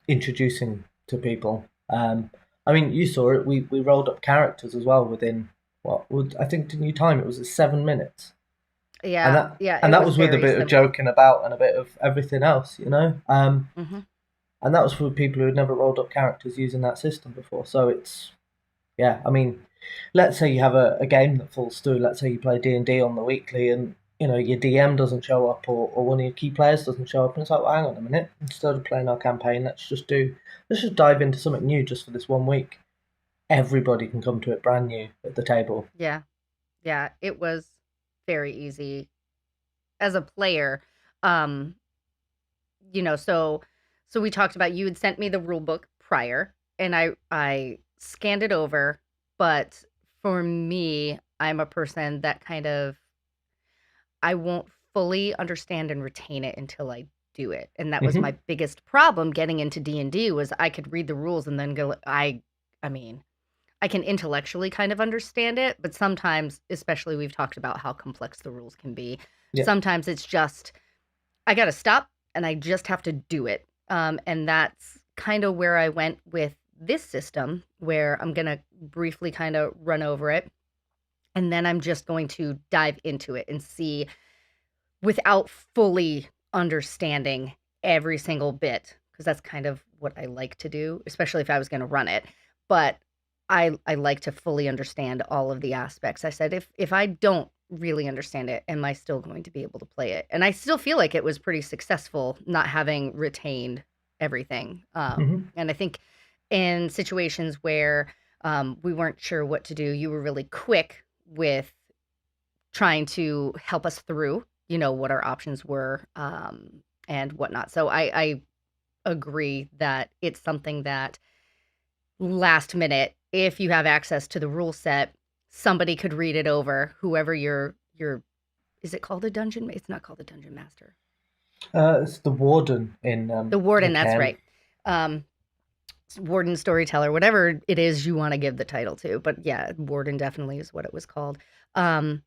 introducing to people. I mean, you saw it. We rolled up characters as well within I think didn't you time it was 7 minutes, and Yeah. Yeah. It that was was with a very bit of simple. joking about and a bit of everything else, you know. Mm-hmm. And that was for people who had never rolled up characters using that system before. So it's yeah. I mean, let's say you have a game that falls through. Let's say you play D&D on the weekly, and you know your DM doesn't show up, or one of your key players doesn't show up, and it's like, well, hang on a minute. Instead of playing our campaign, let's just dive into something new just for this 1 week. Everybody can come to it brand new at the table. Yeah. Yeah. It was very easy as a player. Um, so we talked about you had sent me the rule book prior, and I scanned it over, but for me, I'm a person that kind of I won't fully understand and retain it until I do it. And that was Hmm. my biggest problem getting into D&D was I could read the rules and then go I mean, I can intellectually kind of understand it, but sometimes, especially we've talked about how complex the rules can be. Yeah. Sometimes it's just I got to stop and I just have to do it. And that's kind of where I went with this system, where I'm going to briefly kind of run over it. And then I'm just going to dive into it and see without fully understanding every single bit, because that's kind of what I like to do, especially if I was going to run it. But I like to fully understand all of the aspects. I said, if I don't really understand it, am I still going to be able to play it? And I still feel like it was pretty successful, not having retained everything. Hmm. And I think in situations where we weren't sure what to do, you were really quick with trying to help us through, what our options were, and whatnot. So I agree that it's something that last minute, if you have access to the rule set, somebody could read it over. Whoever your is it called a dungeon? It's not called a dungeon master. It's the warden The warden. in That's Cairn. right. Um, warden, storyteller, whatever it is you want to give the title to. But yeah, warden definitely is what it was called. Um,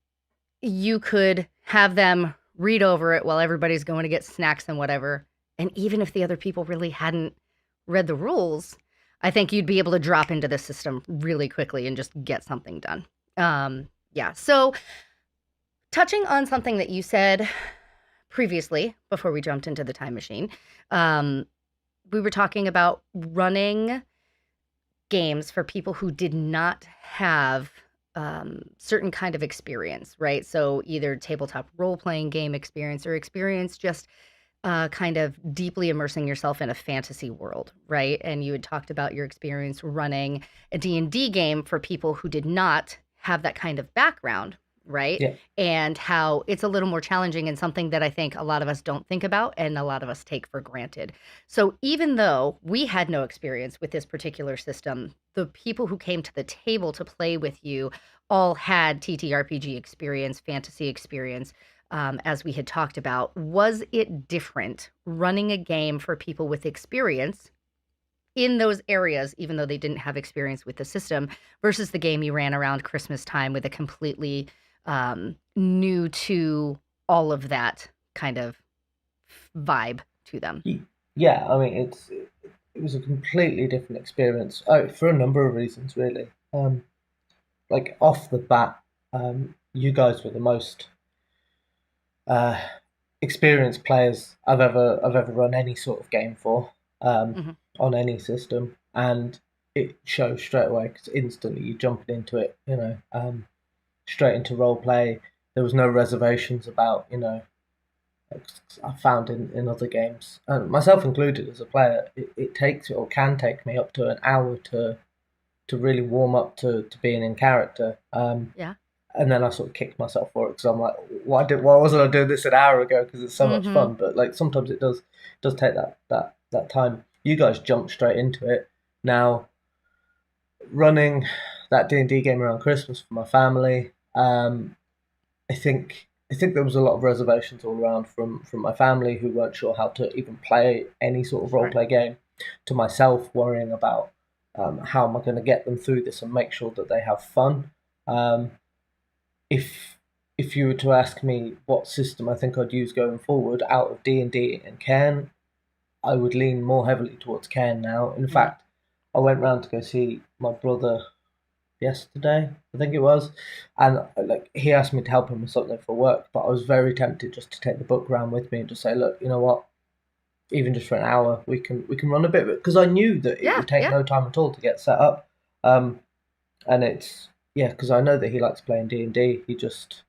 you could have them read over it while everybody's going to get snacks and whatever. And even if the other people really hadn't read the rules, I think you'd be able to drop into the system really quickly and just get something done. Yeah. So, touching on something that you said previously before we jumped into the time machine, um, we were talking about running games for people who did not have certain kind of experience, right? So either tabletop role playing game experience or experience just kind of deeply immersing yourself in a fantasy world, right? And you had talked about your experience running a D&D game for people who did not have that kind of background, right? Yeah. And how it's a little more challenging and something that I think a lot of us don't think about and a lot of us take for granted. So even though we had no experience with this particular system, the people who came to the table to play with you all had TTRPG experience, fantasy experience, as we had talked about. Was it different running a game for people with experience in those areas, even though they didn't have experience with the system, versus the game you ran around Christmas time with a completely new to all of that kind of vibe to them. Yeah, I mean, it was a completely different experience for a number of reasons, really. Like off the bat, you guys were the most uh, experienced players I've ever run any sort of game for Hmm. on any system, and it shows straight away because instantly you jumped into it, straight into role play. There was no reservations about, I found in other games, and myself included as a player, it takes or can take me up to an hour to really warm up to being in character. Yeah. And then I sort of kicked myself for it because I'm like, why wasn't I doing this an hour ago? Because it's so much Hmm. fun. But like sometimes it does take that time. You guys jumped straight into it. Now running that D&D game around Christmas for my family, I think there was a lot of reservations all around from my family who weren't sure how to even play any sort of role Right. play game, to myself worrying about how am I going to get them through this and make sure that they have fun. Um, if if you were to ask me what system I think I'd use going forward out of D&D and Cairn, I would lean more heavily towards Cairn now. In Hmm. fact, I went round to go see my brother yesterday, I think it was, and like he asked me to help him with something for work, but I was very tempted just to take the book round with me and just say, look, you know what, even just for an hour, we can run a bit of it because I knew that it Yeah. would take Yeah. no time at all to get set up, um, and it's yeah, because I know that he likes playing D&D, he just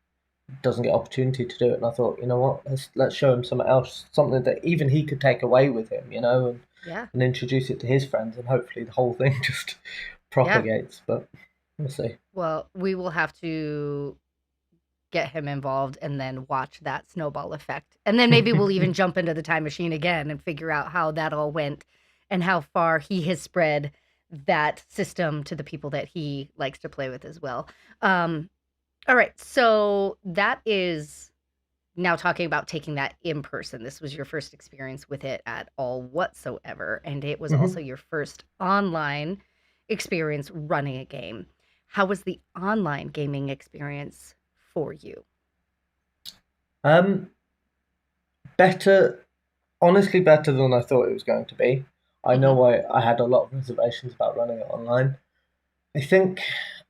doesn't get opportunity to do it, and I thought, you know what, let's show him something else, something that even he could take away with him, Yeah. and introduce it to his friends, and hopefully the whole thing just Yeah. propagates. But we'll see. Well, we will have to get him involved and then watch that snowball effect. And then maybe we'll even jump into the time machine again and figure out how that all went and how far he has spread that system to the people that he likes to play with as well. All right. So that is now talking about taking that in person. This was your first experience with it at all whatsoever. And it was also Mhm. your first online experience running a game. How was the online gaming experience for you? Um, better, honestly, better than I thought it was going to be. I Hmm. know I had a lot of reservations about running it online. I think,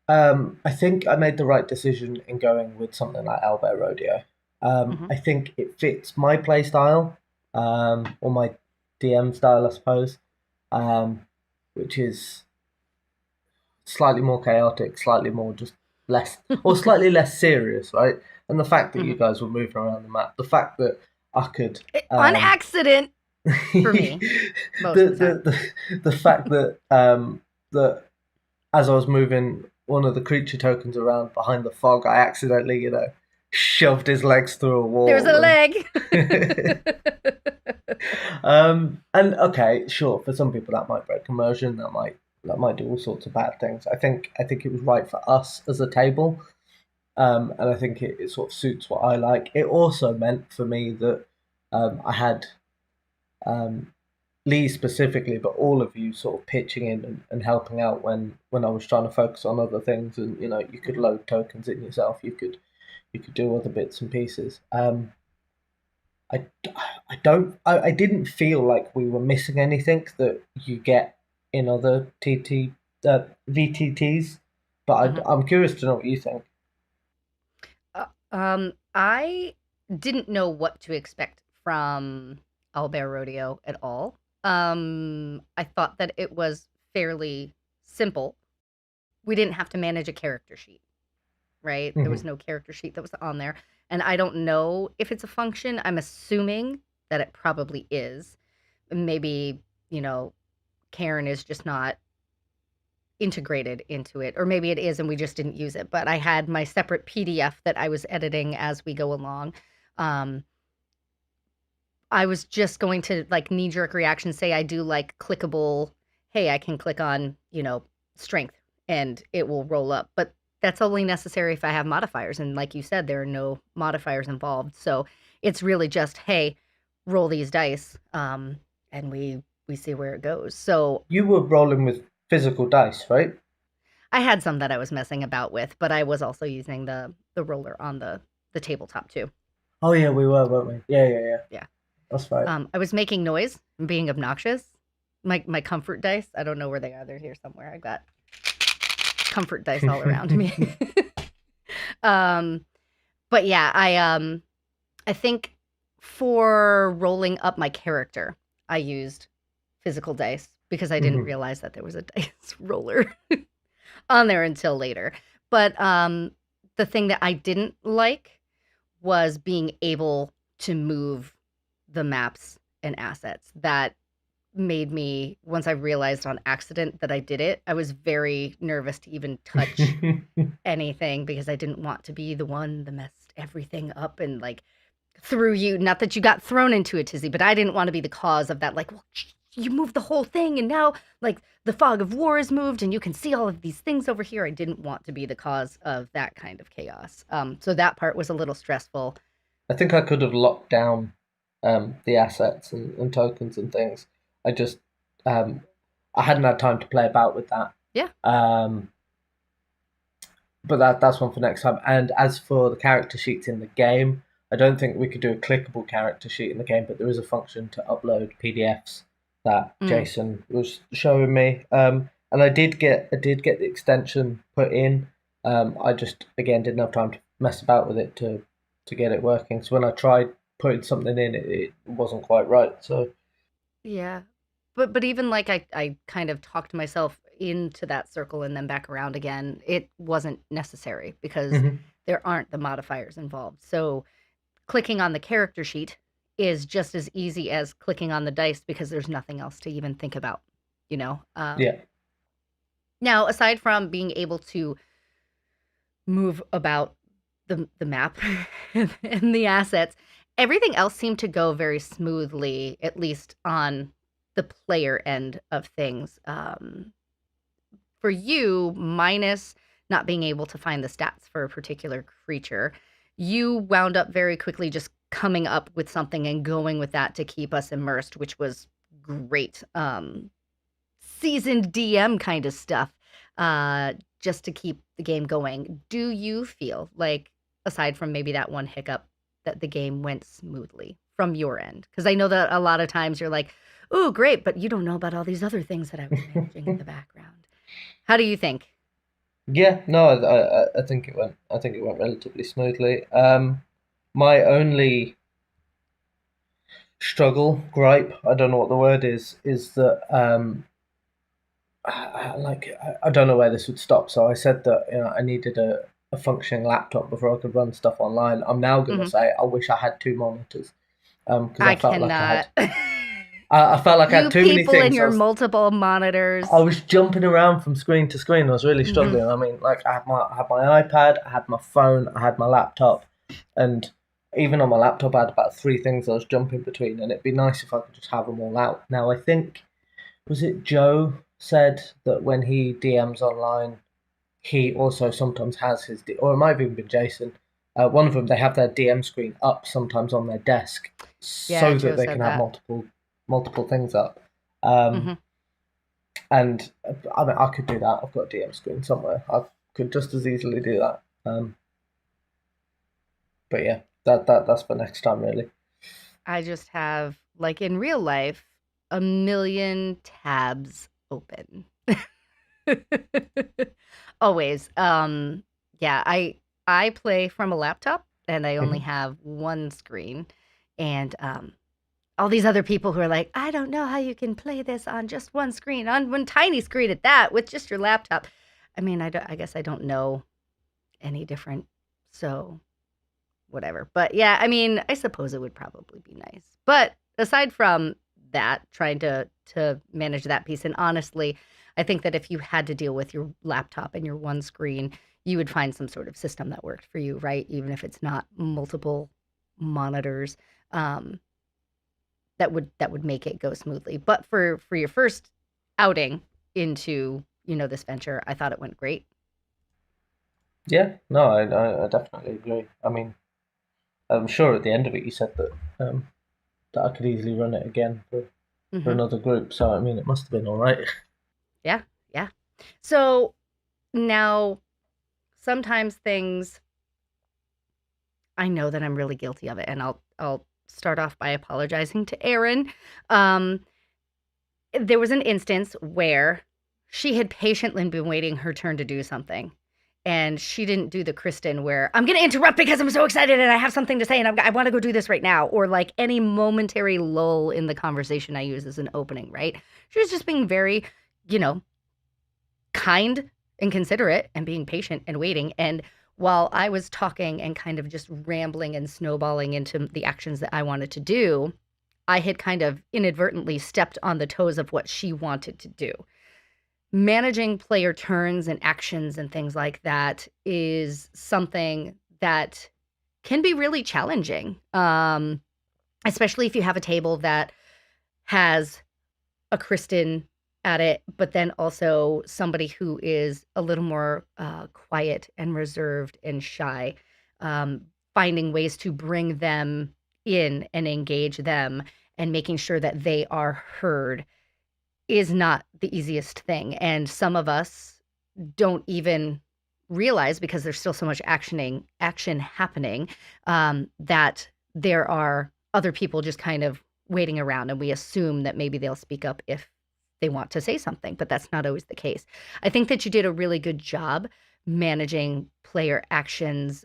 I think I made the right decision in going with something like Owlbear Rodeo. Hmm. I think it fits my play style, or my DM style, I suppose, um, which is slightly more chaotic, slightly more just less, or slightly less serious, right? And the fact that you Hmm. guys were moving around the map, the fact that I could, On um, accident for me the, most of the time. the fact that that as I was moving one of the creature tokens around behind the fog, I accidentally, shoved his legs through a There's a wall leg. and and okay, sure, for some people that might break immersion, that might do all sorts of bad things. I think it was right for us as a table, and I think it sort of suits what I like. It also meant for me that I had um, Lee specifically, but all of you sort of pitching in and helping out when I was trying to focus on other things, and you could Mhm. load tokens in yourself, you could do other bits and pieces. I, I didn't feel like we were missing anything that you get in other VTTs, but Mhm. I'm curious to know what you think. I didn't know what to expect from Owlbear Rodeo at all. I thought that it was fairly simple. We didn't have to manage a character sheet, right? There was Hmm. no character sheet that was on there. And I don't know if it's a function. I'm assuming that it probably is. Maybe, you know, Cairn is just not integrated into it, or maybe it is and we just didn't use it. But I had my separate PDF that I was editing as we go along. Um, I was just going to like knee jerk reaction say I do like clickable, hey, I can click on, strength and it will roll up. But that's only necessary if I have modifiers. And like you said, there are no modifiers involved. So it's really just, hey, roll these dice. And we we see where it goes. So You were rolling with physical dice, right? I had some that I was messing about with, but I was also using the roller on the tabletop too. Oh yeah, we were, weren't we? Yeah. Yeah. That's right. I was making noise and being obnoxious. My comfort dice, I don't know where they are. They're here somewhere. I've got comfort dice all around me. um, but yeah, I think for rolling up my character, I used physical dice because I didn't realize that there was a dice roller on there until later. But the thing that I didn't like was being able to move the maps and assets. That made me, once I realized on accident that I did it, I was very nervous to even touch anything because I didn't want to be the one that messed everything up and like threw you. Not that you got thrown into a tizzy, but I didn't want to be the cause of that. Like, well, you moved the whole thing and now like the fog of war is moved and you can see all of these things over here. I didn't want to be the cause of that kind of chaos. So that part was a little stressful. I think I could have locked down the assets and tokens and things. I just I hadn't had time to play about with that. Yeah. But that's one for next time. And as for the character sheets in the game, I don't think we could do a clickable character sheet in the game, but there is a function to upload PDFs that Jason was showing me. And I did get the extension put in. I just again didn't have time to mess about with it to get it working. So when I tried putting something in, it wasn't quite right. So yeah, but even like I kind of talked myself into that circle and then back around again. It wasn't necessary because there aren't the modifiers involved. So clicking on the character sheet is just as easy as clicking on the dice because there's nothing else to even think about, you know? Yeah. Now, aside from being able to move about the map and the assets, everything else seemed to go very smoothly, at least on the player end of things. For you, minus not being able to find the stats for a particular creature, you wound up very quickly just coming up with something and going with that to keep us immersed, which was great. Seasoned DM kind of stuff, just to keep the game going. Do you feel like, aside from maybe that one hiccup, that the game went smoothly from your end? Because I know that a lot of times you're like, "Oh, great," but you don't know about all these other things that I was managing in the background. How do you think? Yeah, no, I think it went. I think it went relatively smoothly. My only struggle, gripe, I don't know what the word is that I don't know where this would stop. So I said that I needed a functioning laptop before I could run stuff online. I'm now gonna say I wish I had two monitors because I felt like cannot. I felt like I You had too many people and things. your multiple monitors. I was jumping around from screen to screen. I was really struggling. I mean, like I had my iPad, I had my phone, I had my laptop, and even on my laptop, I had about three things I was jumping between. And it'd be nice if I could just have them all out. Now, I think was it Joe said that when he DMs online, he also sometimes has his, or it might have even been Jason. One of them, they have their DM screen up sometimes on their desk, so Joe that they said can have that. multiple things up. Mhm. And I mean, I could do that. I've got a DM screen somewhere. I could just as easily do that. But yeah, that's for next time, really. I just have, like in real life, a million tabs open. Always. Yeah, I play from a laptop and I only have one screen. And all these other people who are like, I don't know how you can play this on just one screen, on one tiny screen at that, with just your laptop. I mean, I guess I don't know any different. So whatever. But yeah, I mean, I suppose it would probably be nice. But aside from that, trying to manage that piece, and honestly, I think that if you had to deal with your laptop and your one screen, you would find some sort of system that worked for you, right? Even if it's not multiple monitors, that would make it go smoothly. But for your first outing into this venture, I thought it went great. Yeah, no, I definitely agree. I mean, I'm sure at the end of it you said that that I could easily run it again for for Hmm. another group. So I mean, it must have been all right. Yeah, yeah. So now sometimes things, I know that I'm really guilty of it, and I'll start off by apologizing to Erin. Um, there was an instance where she had patiently been waiting her turn to do something. And she didn't do the Kristin where I'm going to interrupt because I'm so excited and I have something to say and I want to go do this right now. Or like any momentary lull in the conversation I use as an opening, right? She was just being very, you know, kind and considerate and being patient and waiting. And while I was talking and kind of just rambling and snowballing into the actions that I wanted to do, I had kind of inadvertently stepped on the toes of what she wanted to do. Managing player turns and actions and things like that is something that can be really challenging, especially if you have a table that has a Kristin at it, but then also somebody who is a little more quiet and reserved and shy, um, finding ways to bring them in and engage them and making sure that they are heard is not the easiest thing. And some of us don't even realize because there's still so much action happening, that there are other people just kind of waiting around, and we assume that maybe they'll speak up if they want to say something, but that's not always the case. I think that you did a really good job managing player actions,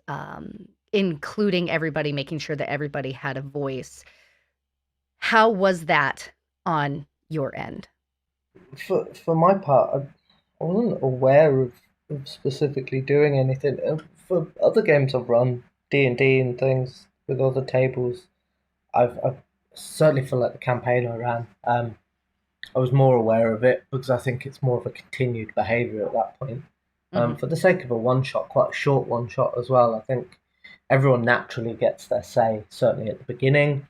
including everybody, making sure that everybody had a voice. How was that on your end? For my part, I wasn't aware of specifically doing anything. For other games I've run, D and things with other tables, I've certainly for like the campaign I ran, I was more aware of it because I think it's more of a continued behaviour at that point. Hmm. For the sake of a one shot, quite a short one shot as well, I think everyone naturally gets their say, certainly at the beginning,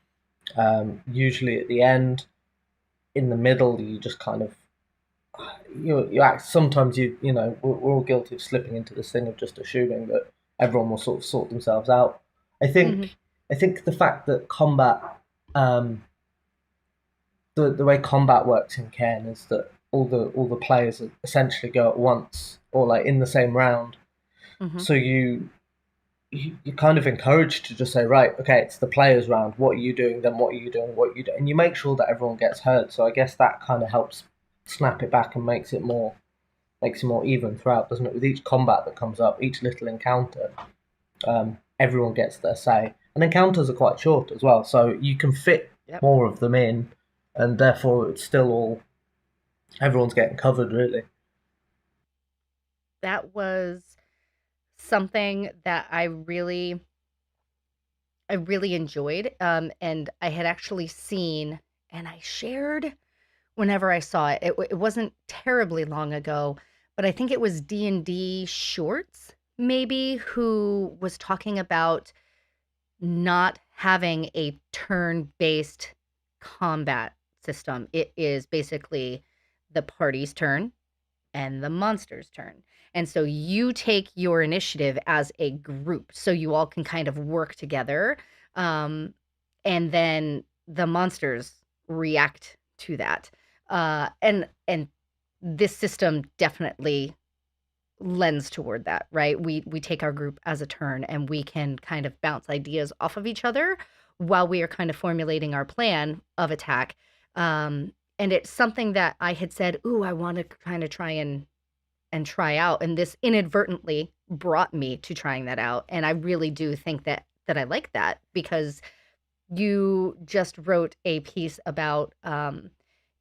usually at the end. In the middle, you just kind of you act. Sometimes we're all guilty of slipping into this thing of just assuming that everyone will sort of sort themselves out. I Hmm. think I think the fact that combat, um, the way combat works in Cairn is that all the players essentially go at once or like in the same round. Hmm. So you're kind of encouraged to just say, right, okay, it's the players round. What are you doing? Then what are you doing? What are you doing? And you make sure that everyone gets heard. So I guess that kind of helps snap it back and makes it more even throughout, doesn't it? With each combat that comes up, each little encounter, everyone gets their say. And encounters are quite short as well, so you can fit Yep. more of them in, and therefore it's still all everyone's getting covered really. That was something that I really enjoyed. And I had actually seen, and I shared whenever I saw it. It wasn't terribly long ago, but I think it was D&D Shorts, maybe, who was talking about not having a turn-based combat system. It is basically the party's turn and the monster's turn. And so you take your initiative as a group so you all can kind of work together. Um, and then the monsters react to that. And this system definitely lends toward that, right? We take our group as a turn and we can kind of bounce ideas off of each other while we are kind of formulating our plan of attack. And it's something that I had said, "Ooh, I want to kind of try and try out." And this inadvertently brought me to trying that out. And I really do think that I like that because you just wrote a piece about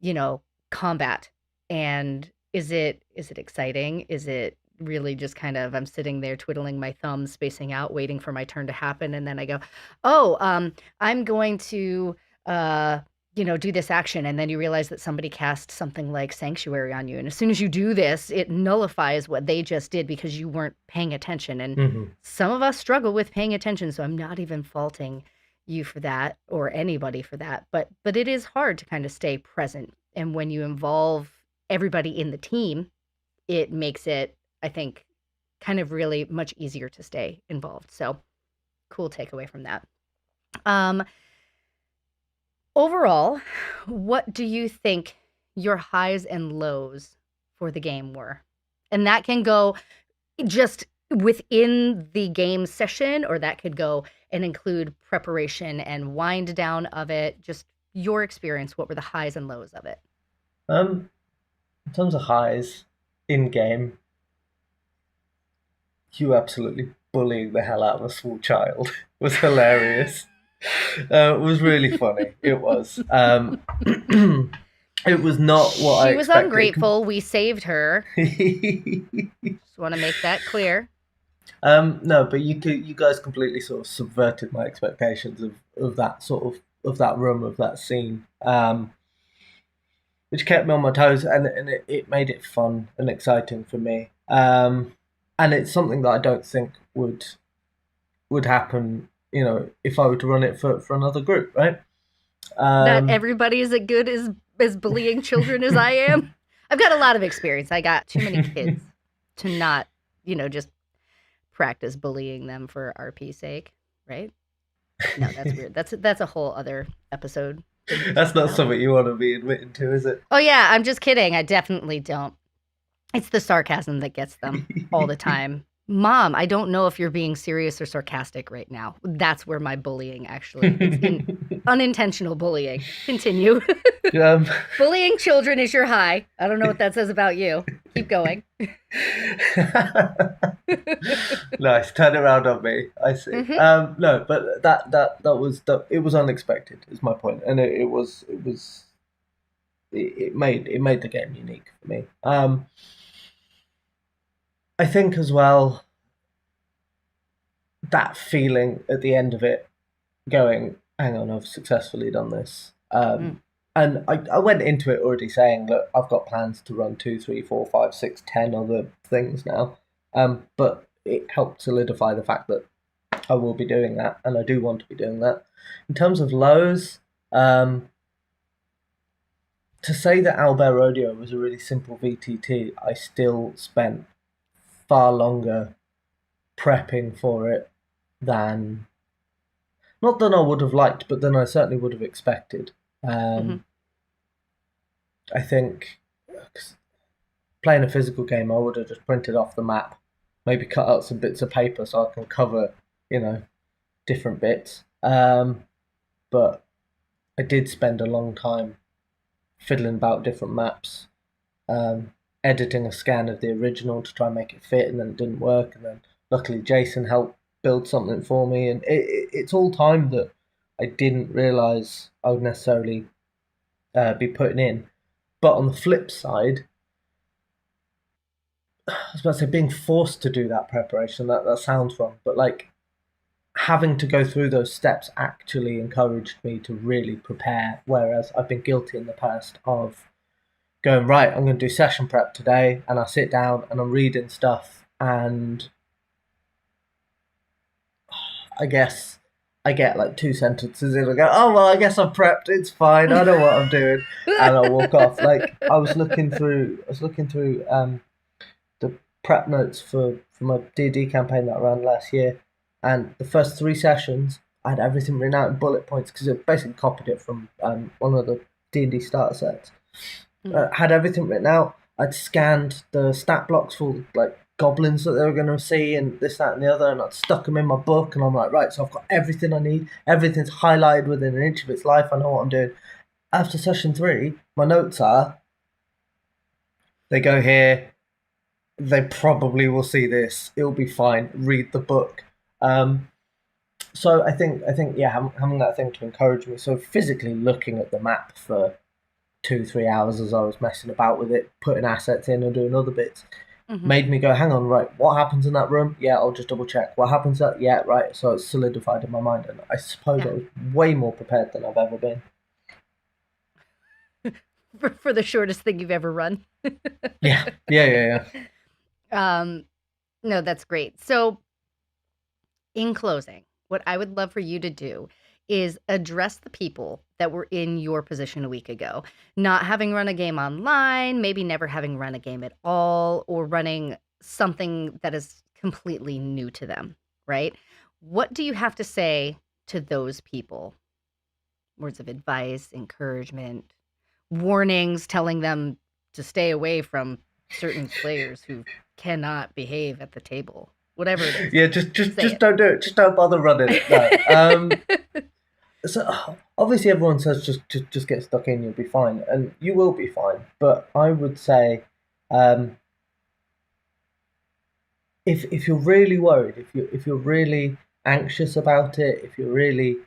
you know, combat. And is it exciting? Is it really just kind of I'm sitting there twiddling my thumbs, spacing out, waiting for my turn to happen, and then I go, "Oh, I'm going to do this action," and then you realize that somebody cast something like Sanctuary on you, and as soon as you do this, it nullifies what they just did because you weren't paying attention. And Mm-hmm. some of us struggle with paying attention, so I'm not even faulting you for that or anybody for that, but it is hard to kind of stay present. And when you involve everybody in the team, it makes it, I think, kind of really much easier to stay involved. So cool takeaway from that. um Overall, what do you think your highs and lows for the game were? And that can go just within the game session, or that could go and include preparation and wind down of it. Just your experience. What were the highs and lows of it? In terms of highs in game, you absolutely bullying the hell out of a small child was hilarious. It was really funny. It was. It was not what I expected. She was ungrateful. We saved her. Just want to make that clear. No, but you guys completely sort of subverted my expectations of that sort of that room, of that scene, which kept me on my toes, and it made it fun and exciting for me. And it's something that I don't think would happen, if I were to run it for another group, right? Not everybody is as good as bullying children as I am. I've got a lot of experience. I got too many kids to not, just practice bullying them for RP's sake, right? No, that's weird. That's a whole other episode. That's not something you want to be admitting to, is it? Oh yeah, I'm just kidding. I definitely don't. It's the sarcasm that gets them all the time. Mom, I don't know if you're being serious or sarcastic right now. That's where my bullying actually, it's unintentional bullying. Continue. Bullying children is your high. I don't know what that says about you. Keep going. Nice, turn around on me. I see. Mm-hmm. No, but it was unexpected, is my point, and it made the game unique for me. I think as well, that feeling at the end of it, going, hang on, I've successfully done this. And I went into it already saying that I've got plans to run 2, 3, 4, 5, 6, 10 other things now. But it helped solidify the fact that I will be doing that, and I do want to be doing that. In terms of lows, to say that Owlbear Rodeo was a really simple VTT, I still spent far longer prepping for it than, not than I would have liked, but than I certainly would have expected. I think playing a physical game, I would have just printed off the map, maybe cut out some bits of paper so I can cover, different bits. But I did spend a long time fiddling about different maps, editing a scan of the original to try and make it fit, and then it didn't work, and then luckily Jason helped build something for me, and it's all time that I didn't realise I would necessarily be putting in. But on the flip side, I was about to say, being forced to do that preparation, that sounds wrong, but like having to go through those steps actually encouraged me to really prepare, whereas I've been guilty in the past of going, right, I'm going to do session prep today, and I sit down and I'm reading stuff, and I guess I get like 2 sentences in, I go, oh well, I guess I've prepped, it's fine, I know what I'm doing, and I'll walk off. Like I was looking through the prep notes for my D&D campaign that I ran last year, and the first 3 sessions I had everything written out in bullet points because I basically copied it from one of the D&D starter sets. Had everything written out. I'd scanned the stat blocks for like goblins that they were going to see, and this, that, and the other, and I'd stuck them in my book. And I'm like, right, so I've got everything I need. Everything's highlighted within an inch of its life. I know what I'm doing. After session 3, my notes are: they go here. They probably will see this. It'll be fine. Read the book. So I think yeah, having that thing to encourage me. So physically looking at the map for 2-3 hours as I was messing about with it, putting assets in and doing other bits, made me go, hang on, right, what happens in that room? Yeah, I'll just double check. What happens that? Yeah, right. So it's solidified in my mind, and I suppose I was way more prepared than I've ever been. For the shortest thing you've ever run. Yeah. No, that's great. So in closing, what I would love for you to do is address the people that were in your position a week ago, not having run a game online, maybe never having run a game at all, or running something that is completely new to them, right? What do you have to say to those people? words of advice, encouragement, warnings, telling them to stay away from certain players who cannot behave at the table. Whatever it is. Yeah, just it. don't do it. Just don't bother running it. No. So obviously everyone says just get stuck in, you'll be fine, and you will be fine. But I would say, if you're really worried, if you're really anxious about it, if you're really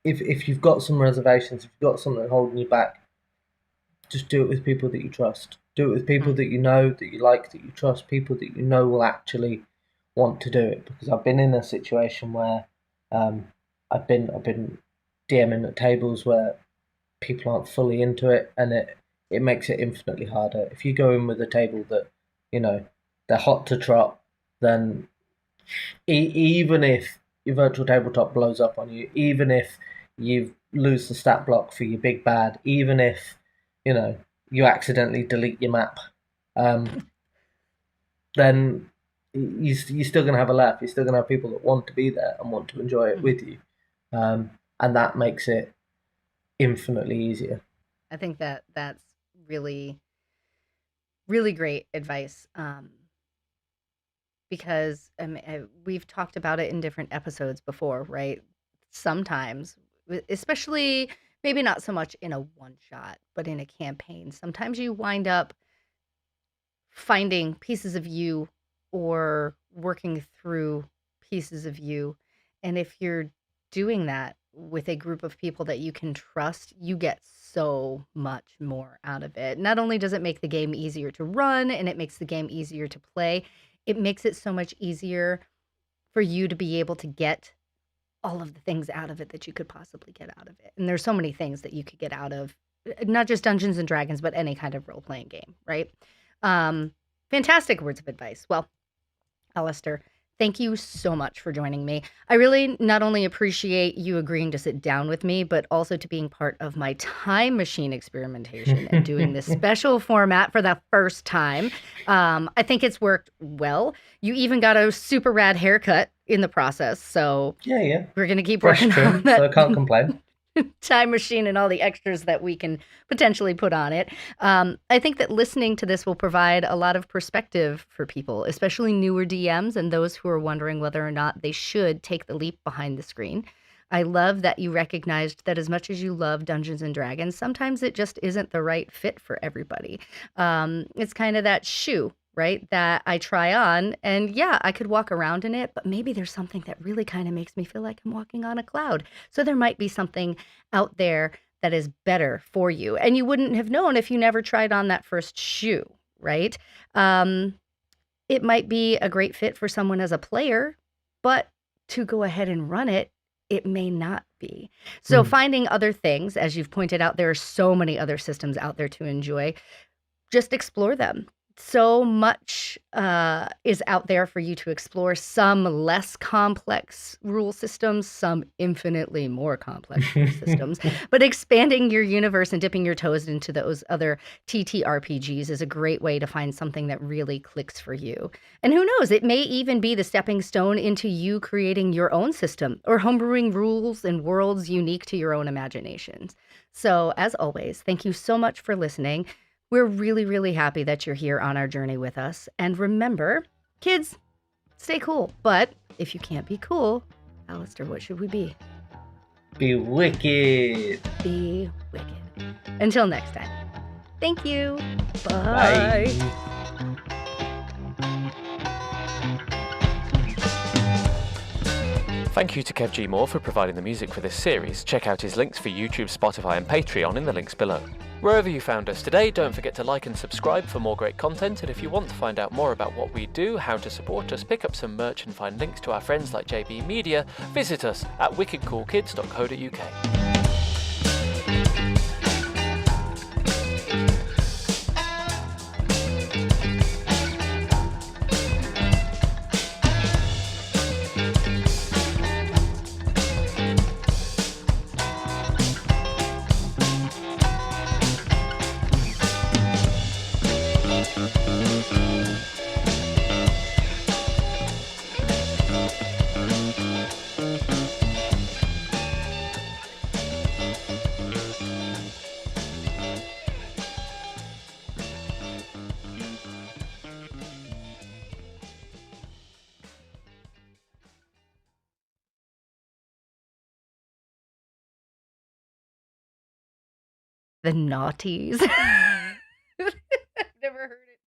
if you've got some reservations, if you've got something holding you back, just do it with people that you trust. Do it with people that you know, that you like, that you trust, people that you know will actually want to do it. Because I've been in a situation where I've been DMing at tables where people aren't fully into it, and it makes it infinitely harder. If you go in with a table that, you know, they're hot to trot, then even if your virtual tabletop blows up on you, even if you lose the stat block for your big bad, even if, you know, you accidentally delete your map, then you're still going to have a laugh. You're still going to have people that want to be there and want to enjoy it with you. And that makes it infinitely easier. I think that's really, really great advice. Because we've talked about it in different episodes before, right? Sometimes, especially maybe not so much in a one shot, but in a campaign, sometimes you wind up finding pieces of you or working through pieces of you. And if you're doing that with a group of people that you can trust, you get so much more out of it. Not only does it make the game easier to run and it makes the game easier to play, it makes it so much easier for you to be able to get all of the things out of it that you could possibly get out of it. And there's so many things that you could get out of, not just Dungeons and Dragons, but any kind of role-playing game, right? Fantastic words of advice. Well, Alistair, thank you so much for joining me. I really not only appreciate you agreeing to sit down with me, but also to being part of my time machine experimentation and doing this special format for the first time. I think it's worked well. You even got a super rad haircut in the process. So yeah, we're going to keep fresh working trim, on that. So I can't complain. Time machine and all the extras that we can potentially put on it. I think that listening to this will provide a lot of perspective for people, especially newer DMs and those who are wondering whether or not they should take the leap behind the screen. I love that you recognized that as much as you love Dungeons and Dragons, sometimes it just isn't the right fit for everybody. It's kind of that shoe, right, that I try on, and yeah, I could walk around in it, but maybe there's something that really kind of makes me feel like I'm walking on a cloud. So there might be something out there that is better for you, and you wouldn't have known if you never tried on that first shoe, right? It might be a great fit for someone as a player, but to go ahead and run it, it may not be. So finding other things, as you've pointed out, there are so many other systems out there to enjoy. Just explore them. So much is out there for you to explore. Some less complex rule systems, some infinitely more complex rule systems. But expanding your universe and dipping your toes into those other TTRPGs is a great way to find something that really clicks for you. And who knows, it may even be the stepping stone into you creating your own system or homebrewing rules and worlds unique to your own imaginations. So as always, thank you so much for listening. We're really, really happy that you're here on our journey with us. And remember, kids, stay cool. But if you can't be cool, Alistair, what should we be? Be wicked. Be wicked. Until next time. Thank you. Bye. Thank you to Kev G. Moore for providing the music for this series. Check out his links for YouTube, Spotify and Patreon in the links below. Wherever you found us today, don't forget to like and subscribe for more great content, and if you want to find out more about what we do, how to support us, pick up some merch and find links to our friends like JB Media, visit us at wickedcoolkids.co.uk. The naughties. I've never heard it